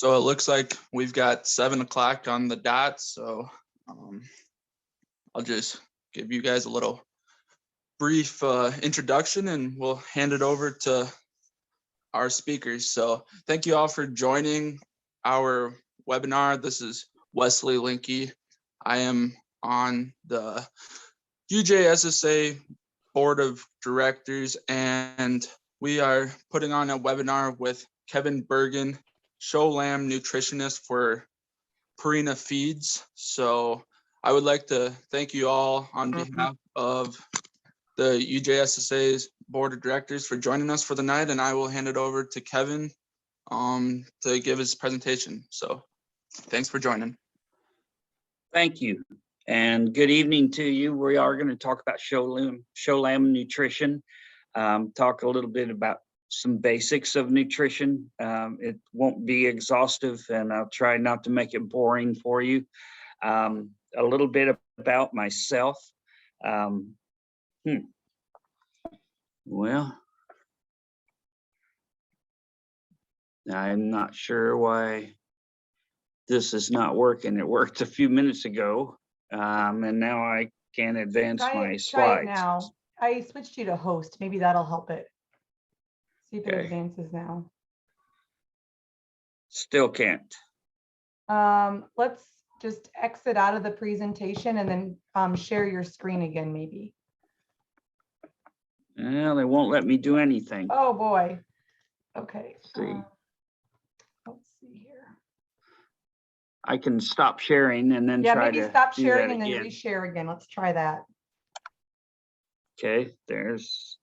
So it looks like we've got 7 o'clock on the dot. So I'll just give you guys a little brief introduction and we'll hand it over to our speakers. So thank you all for joining our webinar. This is Wesley Linke. I am on the UJSSA Board of Directors, and we are putting on a webinar with Kevin Burgoon, show lamb nutritionist for Purina Feeds. So I would like to thank you all on behalf of the UJSSA's Board of Directors for joining us for the night, and I will hand it over to Kevin to give his presentation. So thanks for joining. Thank you, and good evening to you. We are going to talk about show lamb nutrition, talk a little bit about some basics of nutrition. It won't be exhaustive, and I'll try not to make it boring for you. A little bit about myself. Well, I'm not sure why this is not working. It worked a few minutes ago, and now I can't advance my slides. Try it now. I switched you to host. Maybe that'll help it. See if it Okay. advances now. Still can't. Let's just exit out of the presentation and then share your screen again, maybe. Well, they won't let me do anything. Oh boy. Okay. See. Let's see here. I can stop sharing and then Yeah, try maybe to stop do sharing that and then again. reshare again. Let's try that. Okay, there's.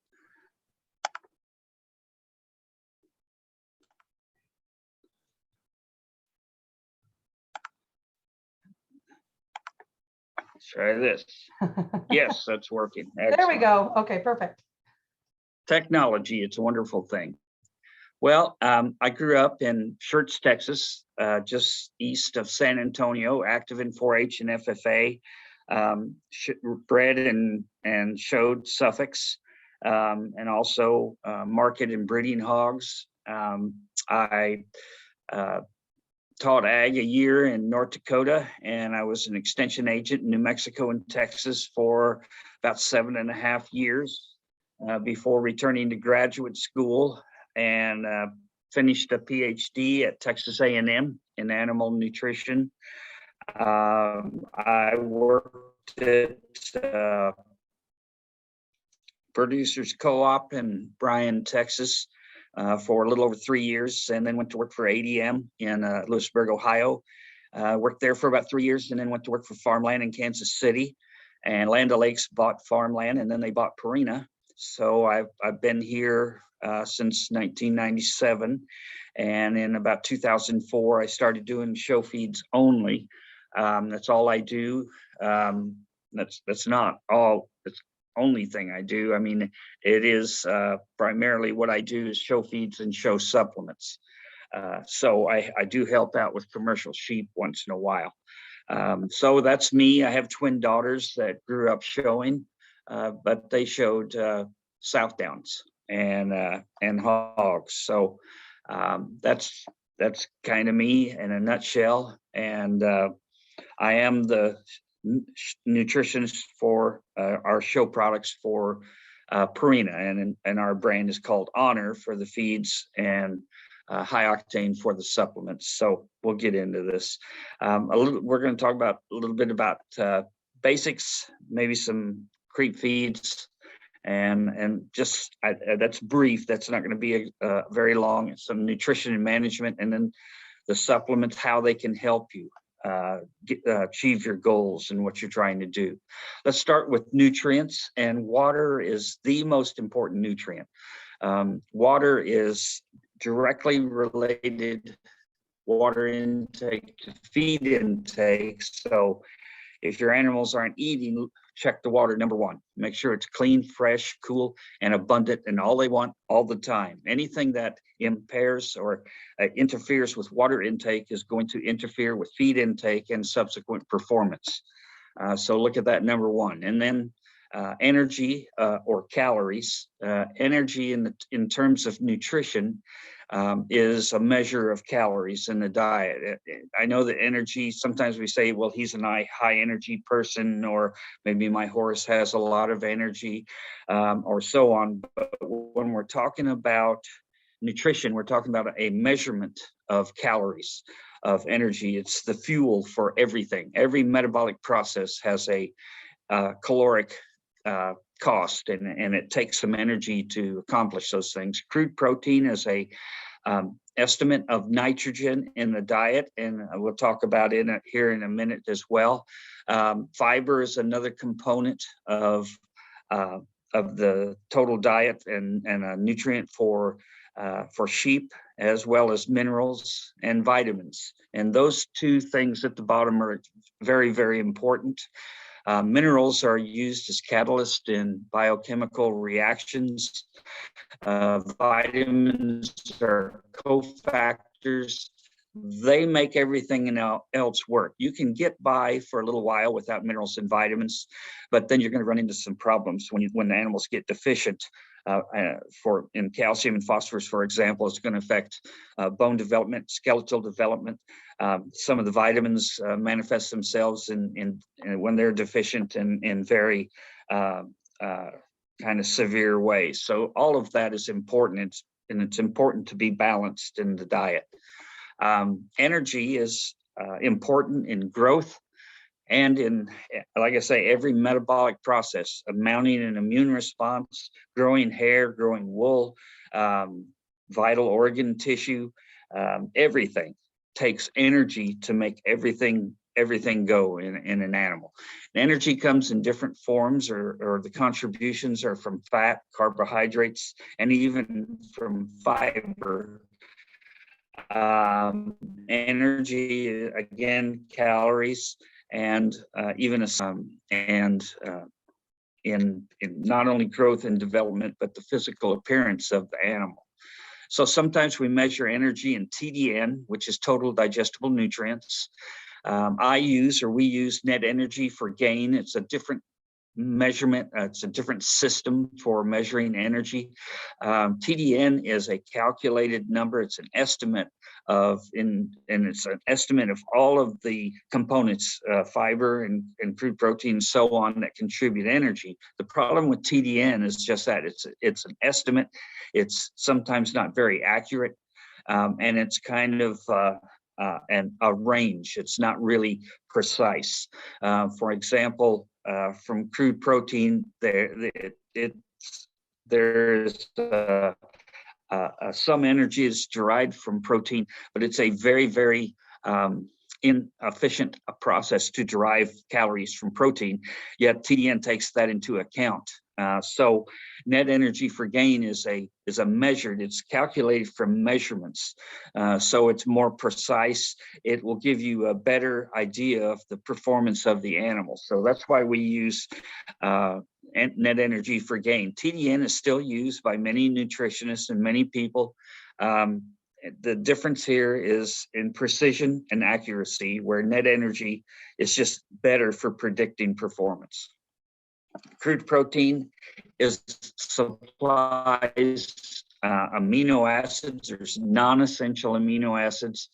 Let's try this. Yes, that's working. There we Excellent. go. Okay, perfect. Technology, it's a wonderful thing. Well, I grew up in Schertz, Texas, just east of San Antonio, active in 4-H and FFA, bred and showed Suffolks, and also market and breeding hogs. I taught ag a year in North Dakota, and I was an extension agent in New Mexico and Texas for about 7.5 years before returning to graduate school, and finished a PhD at Texas A&M in animal nutrition. I worked at Producers Co-op in Bryan, Texas for a little over 3 years, and then went to work for ADM in Lewisburg, Ohio. Worked there for about 3 years, and then went to work for Farmland in Kansas City. And Land O'Lakes bought farmland, and then they bought Purina. So I've been here since 1997, and in about 2004 I started doing show feeds only. That's all I do. That's not all. It's only thing I do. I mean, it is primarily what I do is show feeds and show supplements. So I do help out with commercial sheep once in a while. So that's me. I have twin daughters that grew up showing, but they showed Southdowns and hogs. So that's kind of me in a nutshell. And I am the nutritionist for our show products for Purina, and our brand is called Honor for the feeds, and High Octane for the supplements. So we'll get into this. We're going to talk about a little bit about basics, maybe some creep feeds, and just that's brief. That's not going to be very long. Some nutrition and management, and then the supplements, how they can help you achieve your goals and what you're trying to do. Let's start with nutrients, and water is the most important nutrient. Water is directly related, water intake to feed intake. So if your animals aren't eating, check the water, number one. Make sure it's clean, fresh, cool, and abundant, and all they want all the time. Anything that impairs or interferes with water intake is going to interfere with feed intake and subsequent performance. So look at that, number one. And then energy or calories. Energy in terms of nutrition is a measure of calories in the diet. I know that energy, sometimes we say, well, he's a high energy person, or maybe my horse has a lot of energy, or so on. But when we're talking about nutrition, we're talking about a measurement of calories, of energy. It's the fuel for everything. Every metabolic process has a caloric cost, and it takes some energy to accomplish those things. Crude protein is a estimate of nitrogen in the diet, and we'll talk about it here in a minute as well. Fiber is another component of the total diet, and a nutrient for sheep, as well as minerals and vitamins. And those two things at the bottom are very, very important. Minerals are used as catalysts in biochemical reactions. Vitamins are cofactors. They make everything else work. You can get by for a little while without minerals and vitamins, but then you're going to run into some problems when the animals get deficient. In calcium and phosphorus, for example, it's going to affect bone development, skeletal development. Some of the vitamins manifest themselves in when they're deficient in very kind of severe ways. So all of that is important, and it's important to be balanced in the diet. Energy is important in growth and in, like I say, every metabolic process, mounting an immune response, growing hair, growing wool, vital organ tissue. Everything takes energy to make everything go in an animal. And energy comes in different forms, or the contributions are from fat, carbohydrates, and even from fiber. Energy, again, calories, and even in not only growth and development, but the physical appearance of the animal. So sometimes we measure energy in TDN, which is total digestible nutrients. We use net energy for gain. It's a different measurement. It's a different system for measuring energy. TDN is a calculated number. It's an estimate and it's an estimate of all of the components, fiber and crude protein and so on, that contribute energy. The problem with TDN is just that it's an estimate. It's sometimes not very accurate, and it's kind of a range. It's not really precise. For example, from crude protein, there's some energy is derived from protein, but it's a very, very inefficient process to derive calories from protein, yet TDN takes that into account. So net energy for gain is measured, it's calculated from measurements. So it's more precise. It will give you a better idea of the performance of the animal. So that's why we use net energy for gain. TDN is still used by many nutritionists and many people. The difference here is in precision and accuracy, where net energy is just better for predicting performance. Crude protein supplies amino acids. There's non-essential amino acids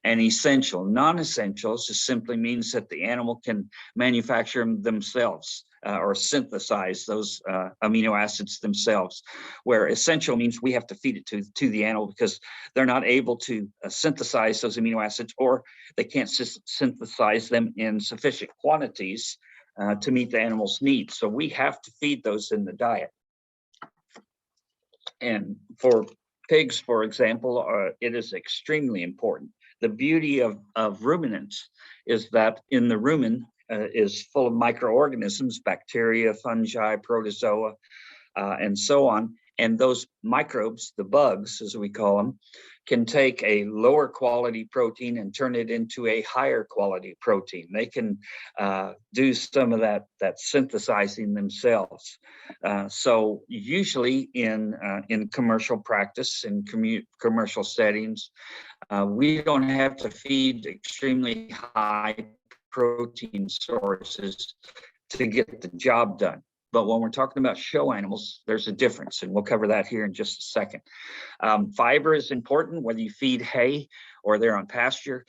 and essential. Non-essential just simply means that the animal can manufacture them themselves or synthesize those amino acids themselves, where essential means we have to feed it to the animal because they're not able to synthesize those amino acids, or they can't synthesize them in sufficient quantities to meet the animal's needs. So we have to feed those in the diet. And for pigs, for example, it is extremely important. The beauty of ruminants is that in the rumen is full of microorganisms, bacteria, fungi, protozoa, and so on. And those microbes, the bugs, as we call them, can take a lower quality protein and turn it into a higher quality protein. They can do some of that synthesizing themselves. So usually in commercial practice, in commercial settings, we don't have to feed extremely high protein sources to get the job done. But when we're talking about show animals, there's a difference, and we'll cover that here in just a second. Fiber is important, whether you feed hay or they're on pasture.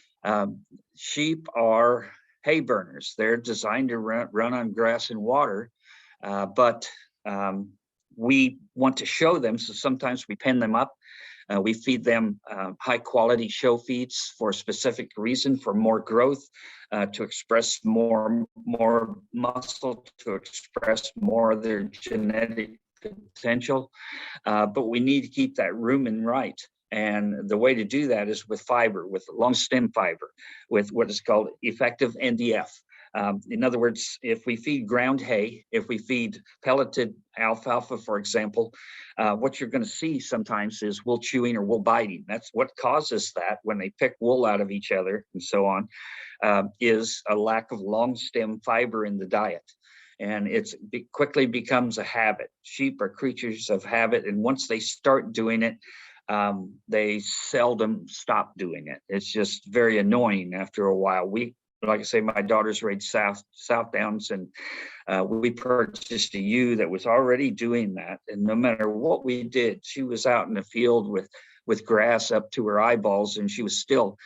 Sheep are hay burners. They're designed to run on grass and water, but we want to show them, so sometimes we pen them up. We feed them high quality show feeds for a specific reason, for more growth, to express more muscle, to express more of their genetic potential. But we need to keep that rumen right. And the way to do that is with fiber, with long stem fiber, with what is called effective NDF. In other words, if we feed ground hay, if we feed pelleted alfalfa, for example, what you're going to see sometimes is wool chewing or wool biting. That's what causes that when they pick wool out of each other and so on, is a lack of long stem fiber in the diet. And it quickly becomes a habit. Sheep are creatures of habit, and once they start doing it, they seldom stop doing it. It's just very annoying after a while. Like I say, my daughter's raised South Downs, and we purchased a ewe that was already doing that. And no matter what we did, she was out in the field with grass up to her eyeballs, and she was still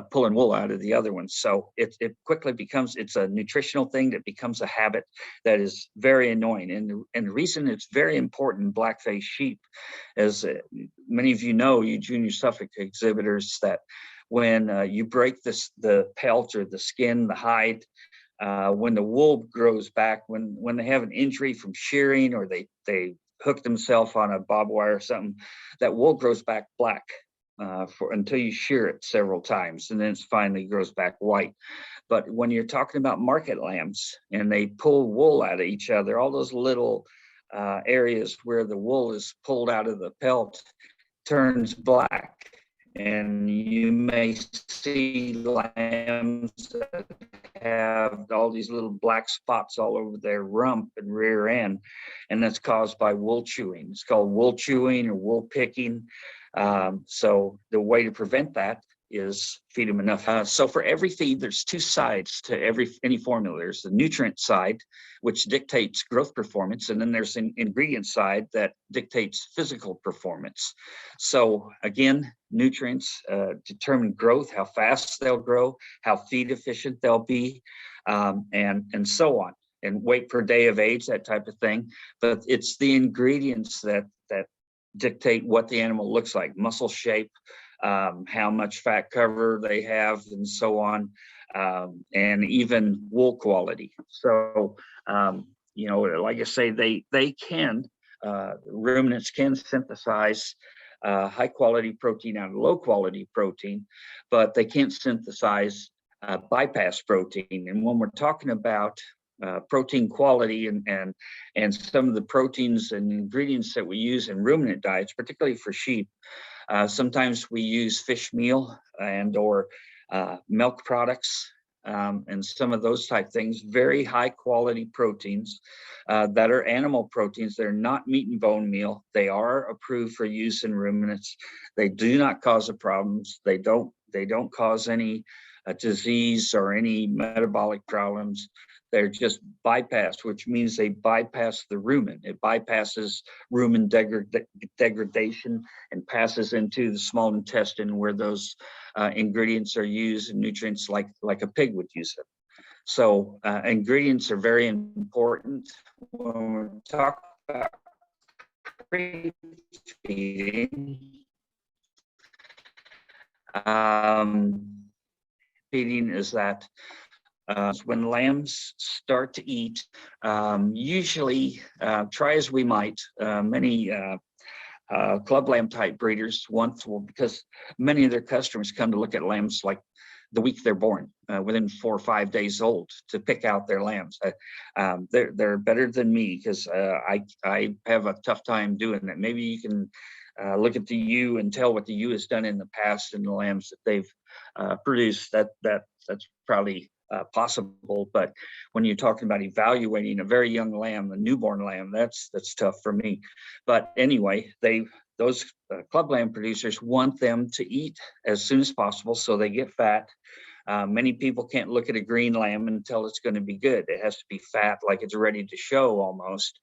pulling wool out of the other one. So it quickly becomes, it's a nutritional thing that becomes a habit that is very annoying. And the reason it's very important in blackface sheep, as many of you know, you junior Suffolk exhibitors, that when you break the pelt or the skin, the hide, when the wool grows back, when they have an injury from shearing, or they hook themselves on a barbed wire or something, that wool grows back black until you shear it several times, and then it finally grows back white. But when you're talking about market lambs and they pull wool out of each other, all those little areas where the wool is pulled out of the pelt turns black. And you may see lambs that have all these little black spots all over their rump and rear end, and that's caused by wool chewing. It's called wool chewing or wool picking. So the way to prevent that is feed them enough. So for every feed, there's two sides to any formula. There's the nutrient side, which dictates growth performance, and then there's an ingredient side that dictates physical performance. So again, nutrients determine growth, how fast they'll grow, how feed efficient they'll be, and so on, and weight per day of age, that type of thing. But it's the ingredients that dictate what the animal looks like: muscle shape, how much fat cover they have, and so on, and even wool quality. So, like I say, ruminants can synthesize high quality protein out of low quality protein, but they can't synthesize bypass protein. And when we're talking about protein quality and some of the proteins and ingredients that we use in ruminant diets, particularly for sheep, sometimes we use fish meal or milk products, and some of those type things, very high quality proteins that are animal proteins. They're not meat and bone meal. They are approved for use in ruminants. They do not cause problems. They don't cause any disease or any metabolic problems. They're just bypassed, which means they bypass the rumen. It bypasses rumen degradation and passes into the small intestine, where those ingredients are used, and nutrients like a pig would use them. So ingredients are very important when we talk about feeding. Feeding is that when lambs start to eat, usually try as we might, many club lamb type breeders because many of their customers come to look at lambs like the week they're born, within 4 or 5 days old, to pick out their lambs. They're better than me, because I have a tough time doing that. Maybe you can look at the ewe and tell what the ewe has done in the past and the lambs that they've produced. That's probably possible, but when you're talking about evaluating a very young lamb, a newborn lamb, that's tough for me. But anyway, those club lamb producers want them to eat as soon as possible, so they get fat, Many people can't look at a green lamb and tell it's going to be good. It has to be fat, like it's ready to show almost.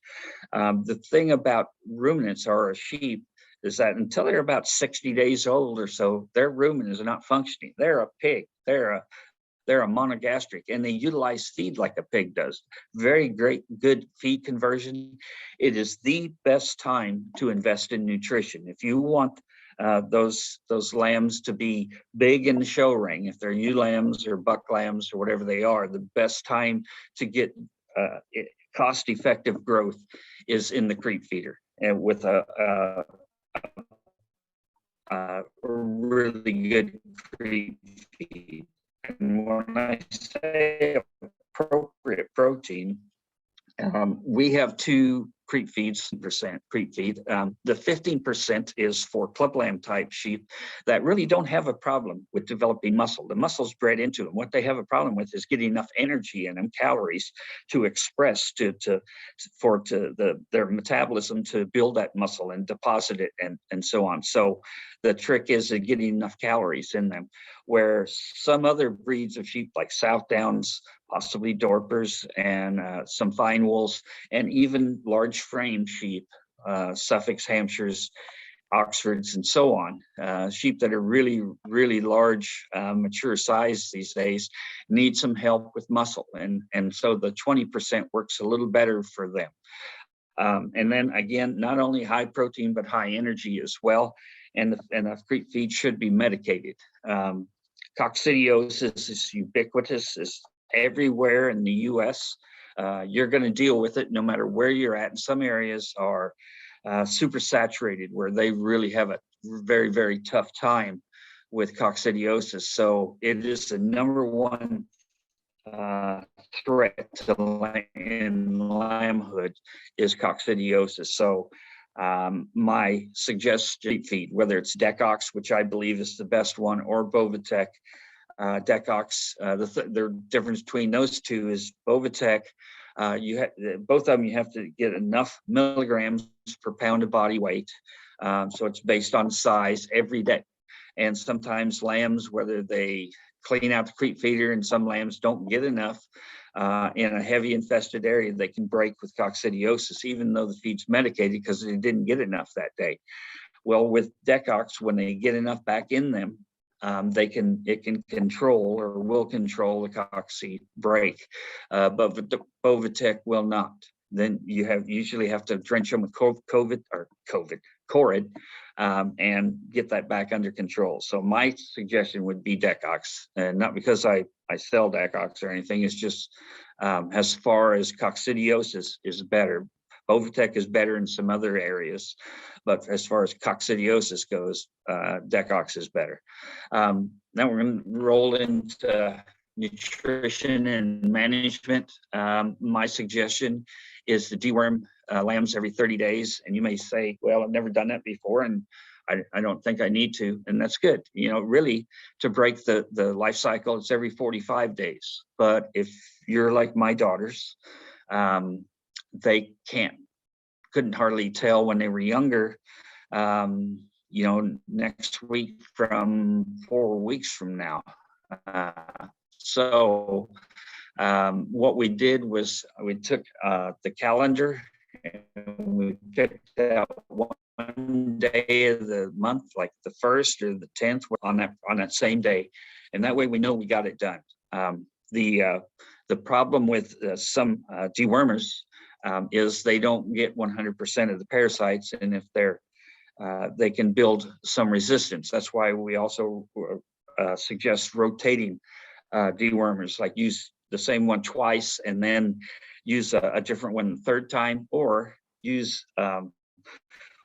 The thing about ruminants or a sheep is that until they're about 60 days old or so, their rumen is not functioning. They're a pig. They're a monogastric, and they utilize feed like a pig does. Very good feed conversion. It is the best time to invest in nutrition. If you want those lambs to be big in the show ring, if they're ewe lambs or buck lambs or whatever they are, the best time to get cost-effective growth is in the creep feeder, and with a really good creep feed. And when I say appropriate protein, we have two creep feeds, creep feed. The 15% is for club lamb type sheep that really don't have a problem with developing muscle. The muscle's bred into them. What they have a problem with is getting enough energy in them, calories, to express their metabolism to build that muscle and deposit it and so on. So the trick is getting enough calories in them, where some other breeds of sheep like Southdowns, possibly Dorpers, and some fine wools, and even large frame sheep, Suffolks, Hampshires, Oxfords, and so on. Sheep that are really, really large, mature size these days need some help with muscle. And so the 20% works a little better for them. And then again, not only high protein, but high energy as well. And the creep feed should be medicated. Coccidiosis is ubiquitous, is everywhere in the US. You're going to deal with it no matter where you're at. And some areas are super saturated where they really have a very, very tough time with coccidiosis. So it is the number one threat in lambhood is coccidiosis. So my suggestion feed, whether it's Decox, which I believe is the best one, or Bovatec, Decox, the difference between those two is Bovatec, both of them you have to get enough milligrams per pound of body weight. So it's based on size every day. And sometimes lambs, whether they clean out the creep feeder, and some lambs don't get enough in a heavy infested area, they can break with coccidiosis, even though the feed's medicated because they didn't get enough that day. Well, with Decox, when they get enough back in them, it can control or will control the cocci break, but the Bovatec will not. Then you usually have to drench them with Corid, and get that back under control. So my suggestion would be Decox, and not because I sell Decox or anything. It's just as far as coccidiosis is better. Bovatec is better in some other areas, but as far as coccidiosis goes, Decox is better. Now we're going to roll into nutrition and management. My suggestion is to deworm lambs every 30 days. And you may say, well, I've never done that before, and I don't think I need to, and that's good. You know, really, to break the life cycle, it's every 45 days. But if you're like my daughters, they couldn't hardly tell when they were younger, you know, next week from 4 weeks from now. So what we did was we took the calendar and we picked out one day of the month, like the 1st or the 10th on that same day. And that way we know we got it done. The problem with some dewormers is they don't get 100% of the parasites, and if they can build some resistance. That's why we also suggest rotating dewormers, like use the same one twice and then use a different one the third time, or use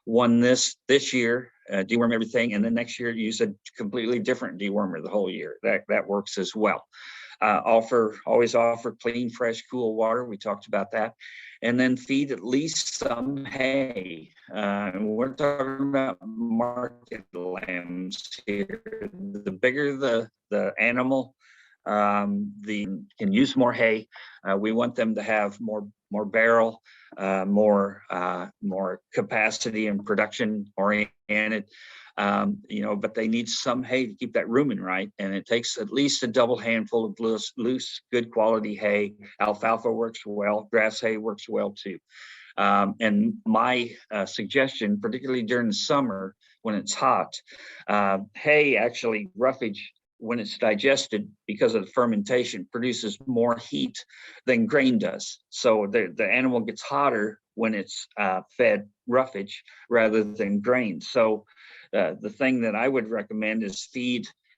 one this year, deworm everything, and then next year use a completely different dewormer the whole year. That works as well. Always offer clean, fresh, cool water. We talked about that. And then feed at least some hay. We're talking about market lambs here. The bigger the animal, can use more hay. We want them to have more barrel, more capacity and production oriented. But they need some hay to keep that rumen right. And it takes at least a double handful of loose, good quality hay. Alfalfa works well, grass hay works well too. And my suggestion, particularly during the summer when it's hot, hay actually roughage, when it's digested because of the fermentation, produces more heat than grain does. So the animal gets hotter when it's fed roughage rather than grain. So the thing that I would recommend is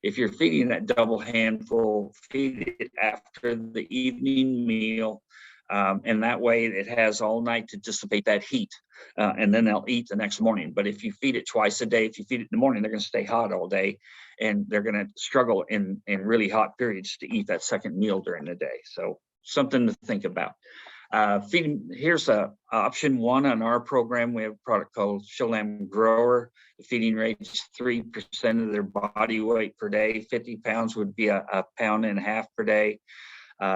if you're feeding that double handful, feed it after the evening meal. And that way it has all night to dissipate that heat, and then they'll eat the next morning. But if you feed it twice a day, if you feed it in the morning, they're going to stay hot all day, and they're going to struggle in really hot periods to eat that second meal during the day. So something to think about. Feeding, here's option one on our program. We have a product called Show Lamb Grower. The feeding rate is 3% of their body weight per day. 50 pounds would be a pound and a half per day.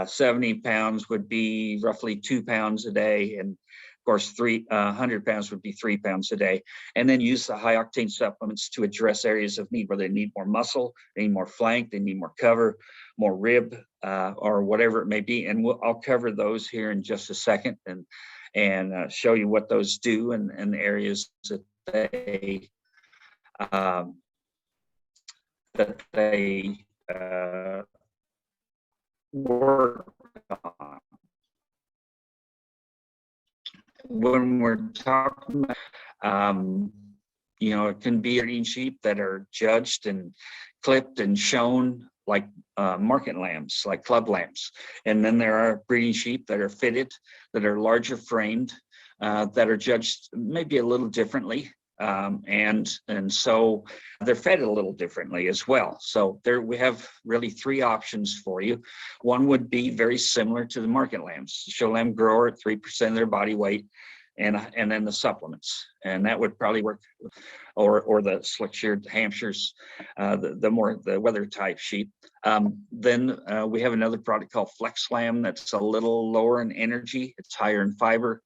70 pounds would be roughly 2 pounds a day. And of course, 100 pounds would be 3 pounds a day. And then use the high octane supplements to address areas of need, where they need more muscle, they need more flank, they need more cover, more rib, or whatever it may be. And I'll cover those here in just a second and show you what those do and the areas that they work on. When we're talking about, it can be breeding sheep that are judged and clipped and shown like market lambs, like club lambs. And then there are breeding sheep that are fitted, that are larger framed, that are judged maybe a little differently. And so they're fed a little differently as well. So there we have really three options for you. One would be very similar to the market lambs, Show Lamb Grower at 3% of their body weight, and then the supplements, and that would probably work, or the slick sheared Hampshires, the weather type sheep. Then we have another product called Flex Lamb that's a little lower in energy, it's higher in fiber.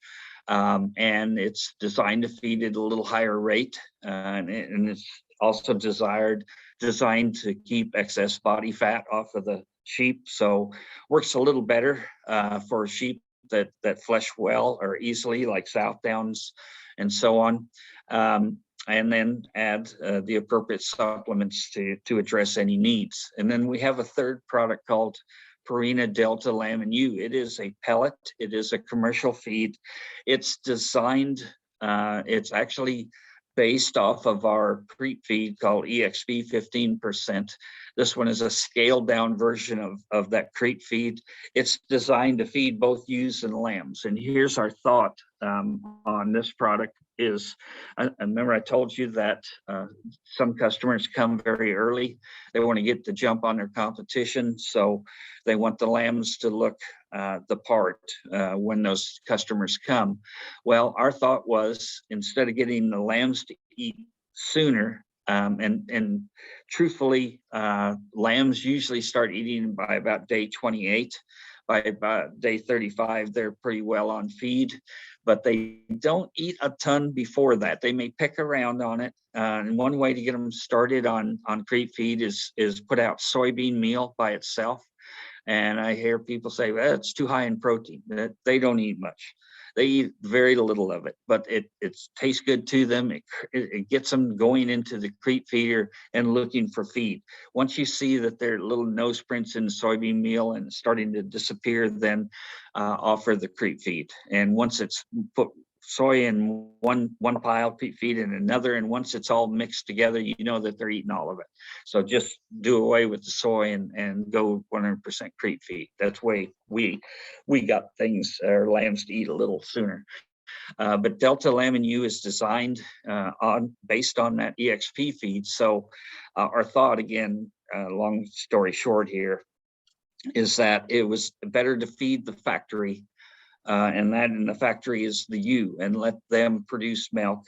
And it's designed to feed at a little higher rate, and it's also designed to keep excess body fat off of the sheep. So works a little better for sheep that flesh well or easily, like Southdowns and so on. And then add the appropriate supplements to address any needs. And then we have a third product called Purina Delta Lamb and U. It is a pellet. It is a commercial feed. It's designed, it's actually based off of our creep feed called EXP 15%. This one is a scaled down version of that creep feed. It's designed to feed both ewes and lambs. And here's our thought on this product is, I remember I told you that some customers come very early. They want to get the jump on their competition. So they want the lambs to look the part when those customers come. Well, our thought was, instead of getting the lambs to eat sooner, and truthfully, lambs usually start eating by about day 28. By about day 35, they're pretty well on feed, but they don't eat a ton before that. They may pick around on it. And one way to get them started on creep feed is put out soybean meal by itself. And I hear people say, well, it's too high in protein. They don't eat much. They eat very little of it, but it tastes good to them. It gets them going into the creep feeder and looking for feed. Once you see that their little nose prints in the soybean meal and starting to disappear, then offer the creep feed. And once it's put soy in one pile, creep feed in another, and once it's all mixed together, you know that they're eating all of it. So just do away with the soy and go 100% creep feed. That's way we got things, our lambs, to eat a little sooner. But Delta Lamb and U is designed based on that EXP feed. So our thought, again, long story short here, is that it was better to feed the factory, and that in the factory is the ewe, and let them produce milk,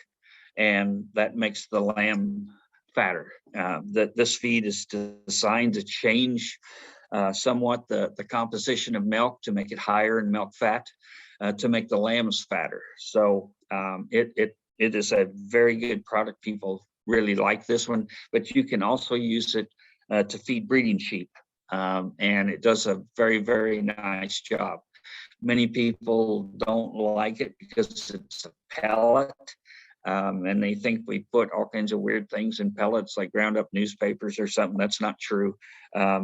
and that makes the lamb fatter. That this feed is designed to change somewhat the composition of milk to make it higher in milk fat, to make the lambs fatter. So it is a very good product. People really like this one, but you can also use it to feed breeding sheep. And it does a very, very nice job. Many people don't like it because it's a pellet. And they think we put all kinds of weird things in pellets, like ground up newspapers or something. That's not true. A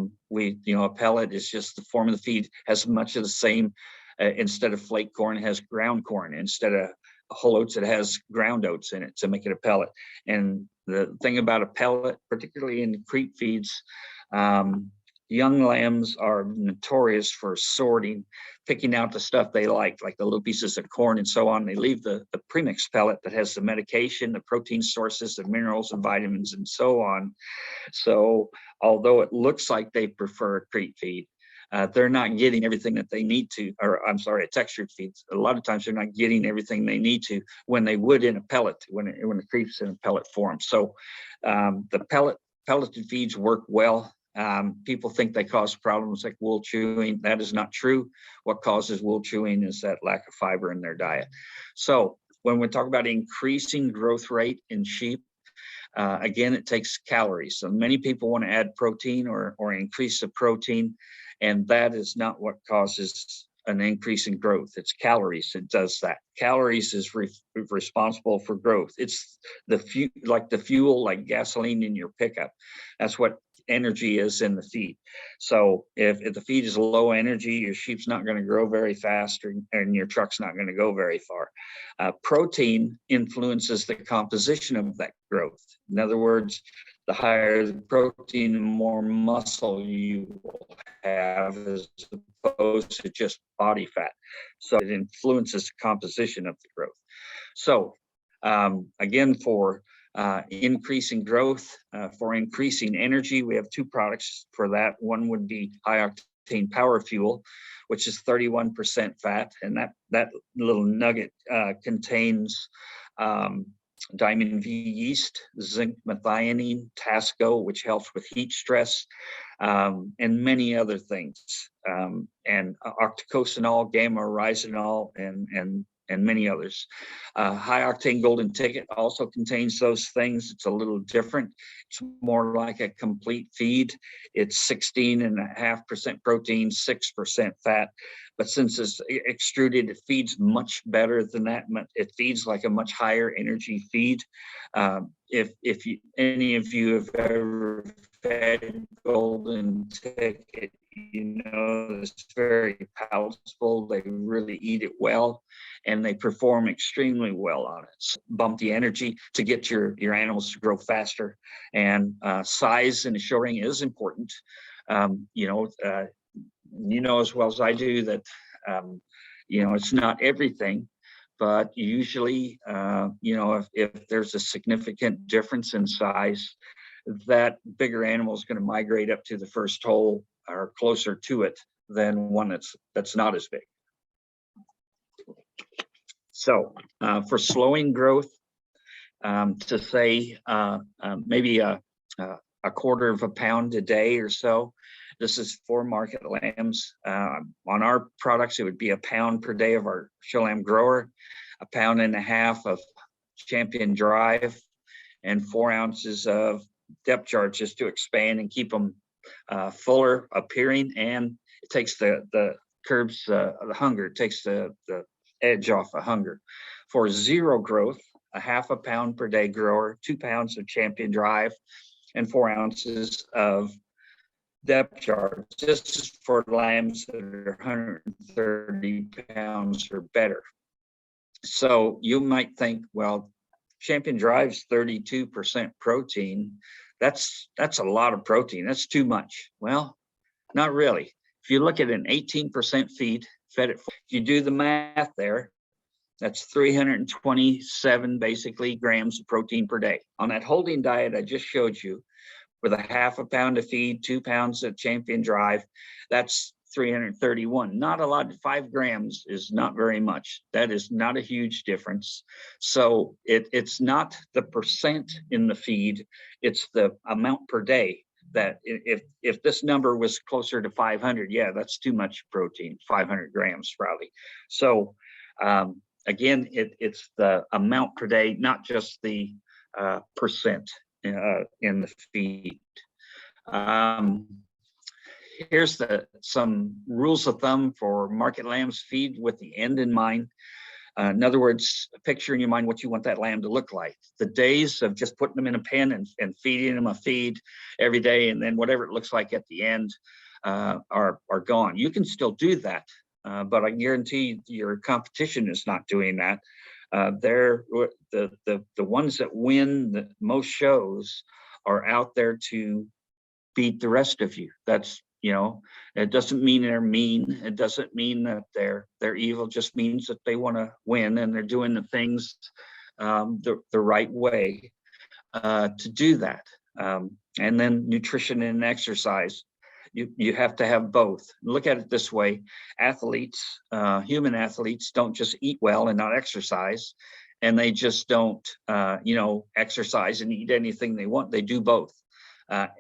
pellet is just the form of the feed, has much of the same. Instead of flake corn, it has ground corn. Instead of whole oats, it has ground oats in it to make it a pellet. And the thing about a pellet, particularly in creep feeds, young lambs are notorious for sorting, picking out the stuff they like the little pieces of corn and so on. They leave the premix pellet that has the medication, the protein sources, the minerals and vitamins and so on. So although it looks like they prefer a creep feed, they're not getting everything that they need to, or I'm sorry, a textured feed. A lot of times they're not getting everything they need to when they would in a pellet, when the creep's in a pellet form. So the pelleted feeds work well. People think they cause problems like wool chewing. That is not true. What causes wool chewing is that lack of fiber in their diet. So when we talk about increasing growth rate in sheep, again, it takes calories. So many people want to add protein or increase the protein, and that is not what causes an increase in growth. It's calories that does that. Calories is responsible for growth. It's the fuel, like gasoline in your pickup. That's what energy is in the feed. So if the feed is low energy, your sheep's not going to grow very fast, and your truck's not going to go very far. Protein influences the composition of that growth. In other words, the higher the protein, the more muscle you will have, as opposed to just body fat. So it influences the composition of the growth. So again, for increasing growth, for increasing energy, we have two products for that. One would be high octane power fuel, which is 31% fat, and that little nugget contains Diamond V yeast, zinc methionine, Tasco, which helps with heat stress, and many other things, and octocosanol, gamma rhizanol, and many others. High octane golden ticket also contains those things. It's a little different. It's more like a complete feed. It's 16.5% protein, 6% fat. But since it's extruded, it feeds much better than that. It feeds like a much higher energy feed. If any of you have ever fed golden ticket, you know it's very palatable. They really eat it well, and they perform extremely well on it. So bump the energy to get your animals to grow faster. And size in the show ring is important. You know as well as I do that it's not everything, but usually if there's a significant difference in size, that bigger animal is going to migrate up to the first hole or closer to it than one that's not as big. So for slowing growth, to say maybe a quarter of a pound a day or so. This is for market lambs. On our products, it would be a pound per day of our show lamb grower, 1.5 pounds of Champion Drive, and 4 ounces of depth charge just to expand and keep them fuller appearing. And it takes the curbs the hunger, it takes the edge off of hunger. For zero growth, 0.5 pound per day grower, 2 pounds of Champion Drive, and 4 ounces of depth charge. This is for lambs that are 130 pounds or better. So you might think, well, Champion Drive's 32% protein. That's a lot of protein. That's too much. Well, not really. If you look at an 18% feed, fed it, if you do the math there, that's 327 basically grams of protein per day. On that holding diet I just showed you, with 0.5 pound of feed, 2 pounds of Champion Drive, that's 331. Not a lot. 5 grams is not very much. That is not a huge difference. So it's not the percent in the feed, it's the amount per day. That if this number was closer to 500, yeah, that's too much protein, 500 grams probably. So again, it's the amount per day, not just the percent in the feed. Here's some rules of thumb for market lambs. Feed with the end in mind. In other words, picture in your mind what you want that lamb to look like. The days of just putting them in a pen and feeding them a feed every day, and then whatever it looks like at the end are gone. You can still do that, but I guarantee your competition is not doing that. They're the ones that win the most shows are out there to beat the rest of you. That's, it doesn't mean they're mean. It doesn't mean that they're evil. It just means that they want to win and they're doing the things the right way to do that. And then nutrition and exercise. You have to have both. Look at it this way. Athletes, human athletes don't just eat well and not exercise, and they just don't, exercise and eat anything they want. They do both.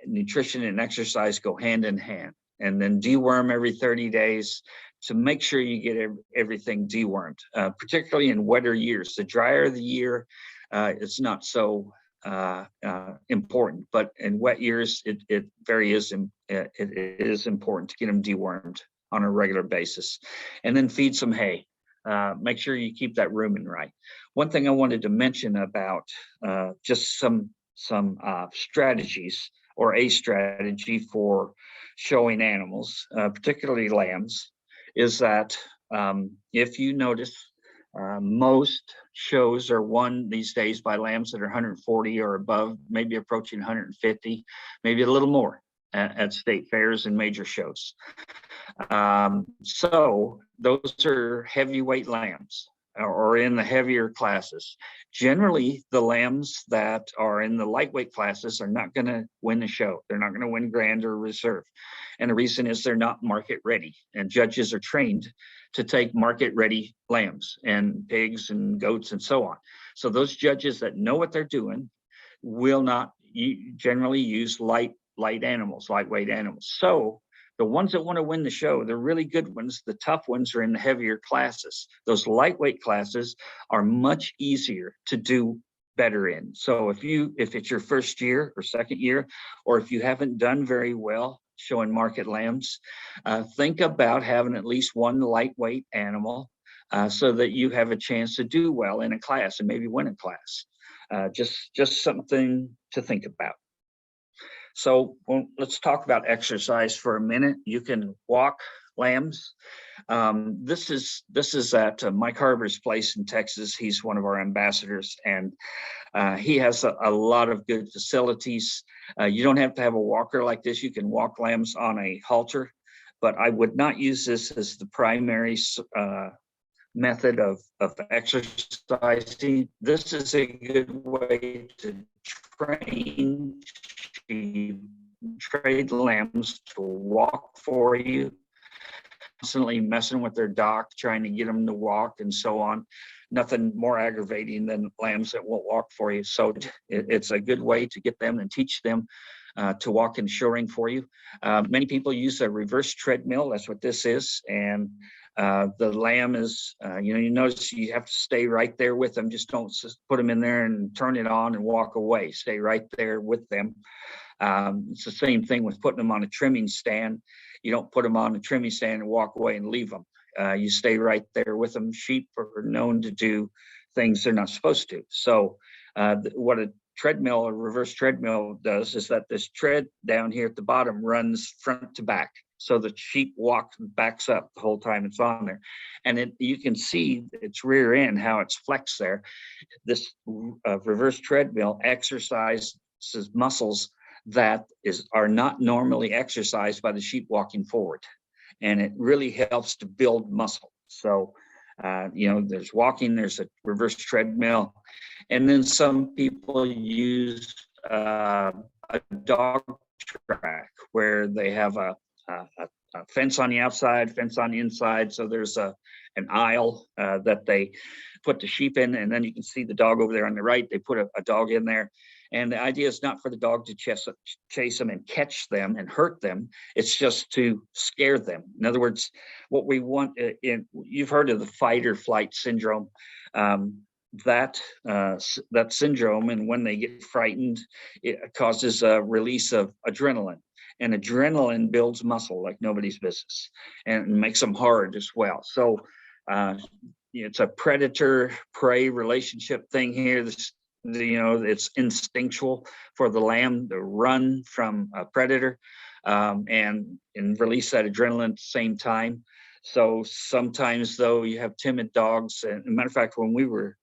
Nutrition and exercise go hand in hand. And then deworm every 30 days to make sure you get everything dewormed, particularly in wetter years. The drier the year, it's not so important, but in wet years, it is important to get them dewormed on a regular basis. And then feed some hay. Make sure you keep that rumen right. One thing I wanted to mention about just some strategies, or a strategy for showing animals, particularly lambs, is that if you notice, most shows are won these days by lambs that are 140 or above, maybe approaching 150, maybe a little more at state fairs and major shows. So those are heavyweight lambs, or in the heavier classes. Generally, the lambs that are in the lightweight classes are not going to win the show. They're not going to win grand or reserve. And the reason is they're not market ready. And judges are trained to take market ready lambs and pigs and goats and so on. So those judges that know what they're doing will not generally use lightweight animals. So the ones that want to win the show, the really good ones, the tough ones, are in the heavier classes. Those lightweight classes are much easier to do better in. So if it's your first year or second year, or if you haven't done very well showing market lambs, think about having at least one lightweight animal so that you have a chance to do well in a class and maybe win a class. Just something to think about. So let's talk about exercise for a minute. You can walk lambs. This is at Mike Harbor's place in Texas. He's one of our ambassadors, and he has a lot of good facilities. You don't have to have a walker like this. You can walk lambs on a halter, but I would not use this as the primary method of exercising. This is a good way to train trade lambs to walk for you, constantly messing with their dock, trying to get them to walk and so on. Nothing more aggravating than lambs that won't walk for you. So it's a good way to get them and teach them to walk in shoring for you. Many people use a reverse treadmill. That's what this is. And the lamb is, you notice you have to stay right there with them. Just don't put them in there and turn it on and walk away. Stay right there with them. It's the same thing with putting them on a trimming stand. You don't put them on a trimming stand and walk away and leave them. You stay right there with them. Sheep are known to do things they're not supposed to. So what a treadmill, a reverse treadmill, does is that this tread down here at the bottom runs front to back. So the sheep backs up the whole time it's on there. And you can see its rear end, how it's flexed there. This reverse treadmill exercises muscles that are not normally exercised by the sheep walking forward. And it really helps to build muscle. So, there's walking, there's a reverse treadmill. And then some people use a dog track where they have a fence on the outside, fence on the inside. So there's an aisle that they put the sheep in, and then you can see the dog over there on the right. They put a dog in there. And the idea is not for the dog to chase them and catch them and hurt them. It's just to scare them. In other words, what we want, you've heard of the fight or flight syndrome. that syndrome, and when they get frightened, it causes a release of adrenaline, and adrenaline builds muscle like nobody's business, and makes them hard as well. So it's a predator-prey relationship thing here. It's instinctual for the lamb to run from a predator and release that adrenaline at the same time. So sometimes, though, you have timid dogs. And as a matter of fact, when we were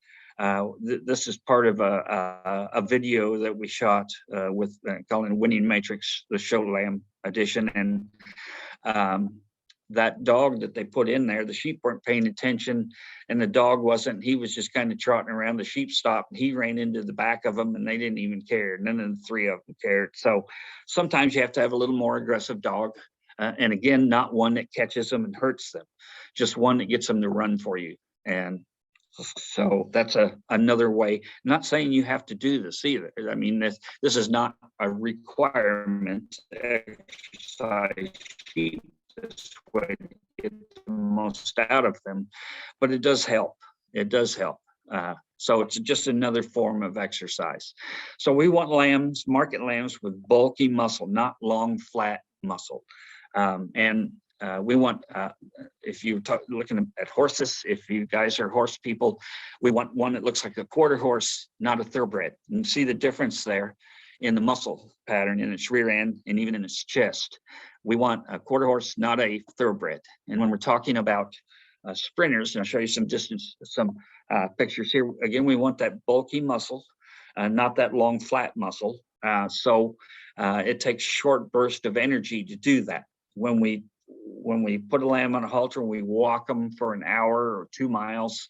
this is part of a video that we shot with calling Winning Matrix, the show lamb edition. And that dog that they put in there, the sheep weren't paying attention, and the dog wasn't. He was just kind of trotting around. The sheep stopped, and he ran into the back of them, and they didn't even care. None of the three of them cared. So sometimes you have to have a little more aggressive dog. And again, not one that catches them and hurts them, just one that gets them to run for you. And so that's another way. I'm not saying you have to do this either. I mean, this is not a requirement to exercise sheep this way to get the most out of them, but it does help. It does help. So it's just another form of exercise. So we want lambs, market lambs, with bulky muscle, not long, flat muscle. We want, if you're looking at horses, if you guys are horse people, we want one that looks like a quarter horse, not a thoroughbred. And see the difference there in the muscle pattern in its rear end and even in its chest. We want a quarter horse, not a thoroughbred. And when we're talking about sprinters, and I'll show you some pictures here. Again, we want that bulky muscle, not that long, flat muscle. So it takes short burst of energy to do that. When we put a lamb on a halter and we walk them for an hour or 2 miles,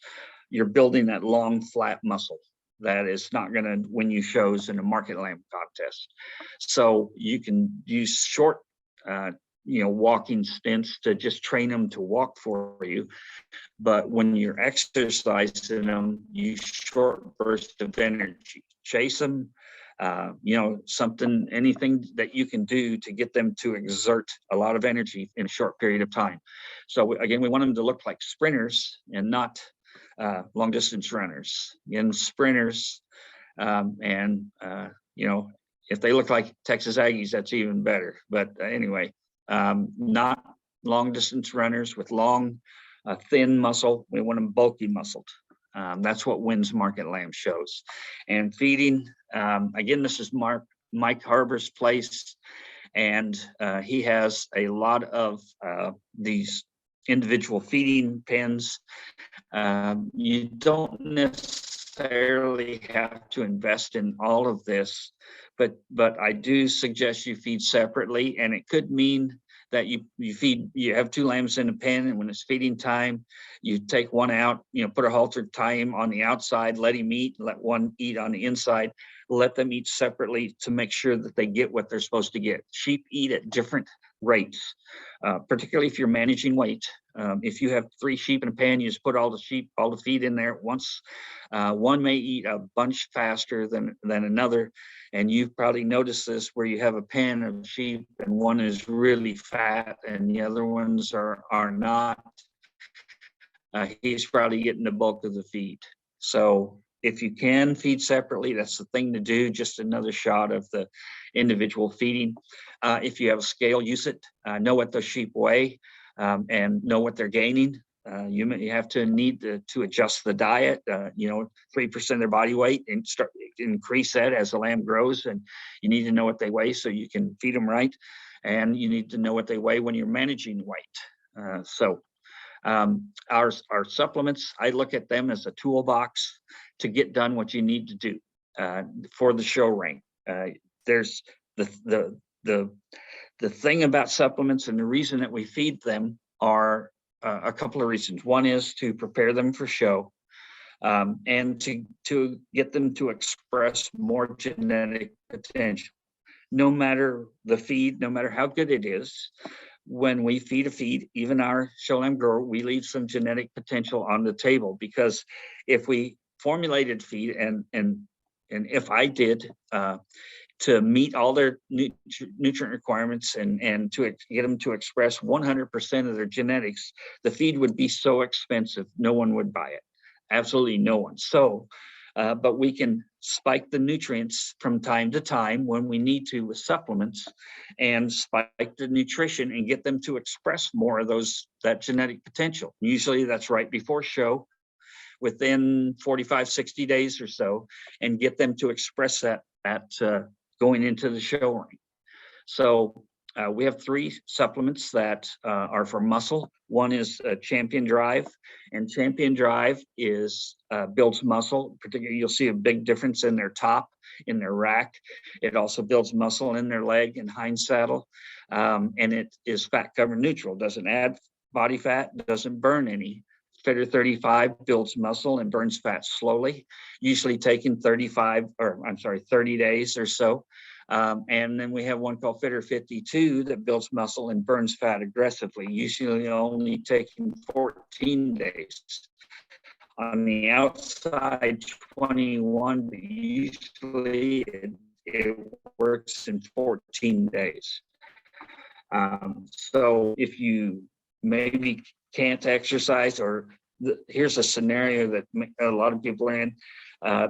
you're building that long, flat muscle that is not going to win you shows in a market lamb contest. So you can use short, walking stints to just train them to walk for you. But when you're exercising them, you short burst of energy, chase them, anything that you can do to get them to exert a lot of energy in a short period of time. So again, we want them to look like sprinters and not long distance runners. In sprinters, if they look like Texas Aggies, that's even better. But anyway, not long distance runners with long, thin muscle. We want them bulky muscled. That's what wins market lamb shows. And feeding, again, this is Mike Harbor's place, and he has a lot of these individual feeding pens. You don't necessarily have to invest in all of this, but I do suggest you feed separately, and it could mean that you have 2 lambs in a pen, and when it's feeding time, you take one out, put a halter, tie him on the outside, let him eat, let one eat on the inside, let them eat separately to make sure that they get what they're supposed to get. Sheep eat at different rates, particularly if you're managing weight. If you have 3 sheep in a pen, you just put all the feed in there at once. One may eat a bunch faster than another. And you've probably noticed this where you have a pen of sheep and one is really fat and the other ones are not. He's probably getting the bulk of the feed. So if you can feed separately, that's the thing to do. Just another shot of the individual feeding. If you have a scale, use it. Know what those sheep weigh and know what they're gaining. You may have to need to adjust the diet, 3% of their body weight, and start increase that as the lamb grows. And you need to know what they weigh so you can feed them right. And you need to know what they weigh when you're managing weight. Our supplements, I look at them as a toolbox to get done what you need to do for the show ring. There's the thing about supplements, and the reason that we feed them are a couple of reasons. One is to prepare them for show, and to get them to express more genetic potential. No matter the feed, no matter how good it is, when we feed a feed, even our show lamb grower, we leave some genetic potential on the table, because if we formulated feed and if I did to meet all their nutrient requirements and to get them to express 100% of their genetics, the feed would be so expensive, no one would buy it. absolutely no one. So, but we can spike the nutrients from time to time when we need to with supplements, and spike the nutrition and get them to express more of that genetic potential. Usually that's right before show, within 45, 60 days or so, and get them to express that going into the show ring. So we have 3 supplements that are for muscle. One is Champion Drive, and Champion Drive is builds muscle. Particularly, you'll see a big difference in their top, in their rack. It also builds muscle in their leg and hind saddle, and it is fat cover neutral. Doesn't add body fat, doesn't burn any. Fitter 35 builds muscle and burns fat slowly, usually taking 30 days or so. And then we have one called Fitter 52 that builds muscle and burns fat aggressively, usually only taking 14 days. On the outside, 21, but usually it works in 14 days. So if you maybe can't exercise, or here's a scenario that a lot of people are in,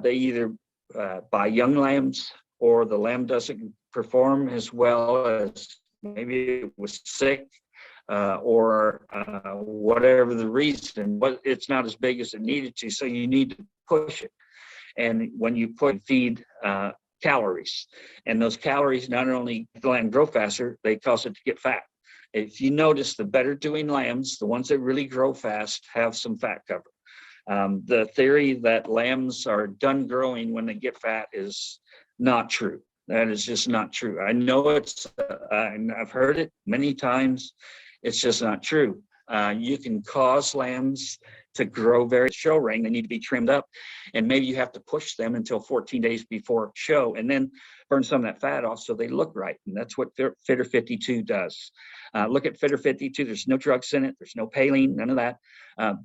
they either buy young lambs, or the lamb doesn't perform as well as maybe it was sick, or whatever the reason, but it's not as big as it needed to, so you need to push it. And when you feed calories, and those calories not only make the lamb grow faster, they cause it to get fat. If you notice, the better doing lambs, the ones that really grow fast, have some fat cover. The theory that lambs are done growing when they get fat is not true. That is just not true. I know I've heard it many times. It's just not true. You can cause lambs to grow very show ring. They need to be trimmed up, and maybe you have to push them until 14 days before show, and then burn some of that fat off so they look right. And that's what Fitter 52 does. Look at Fitter 52. There's no drugs in it. There's no paline, none of that.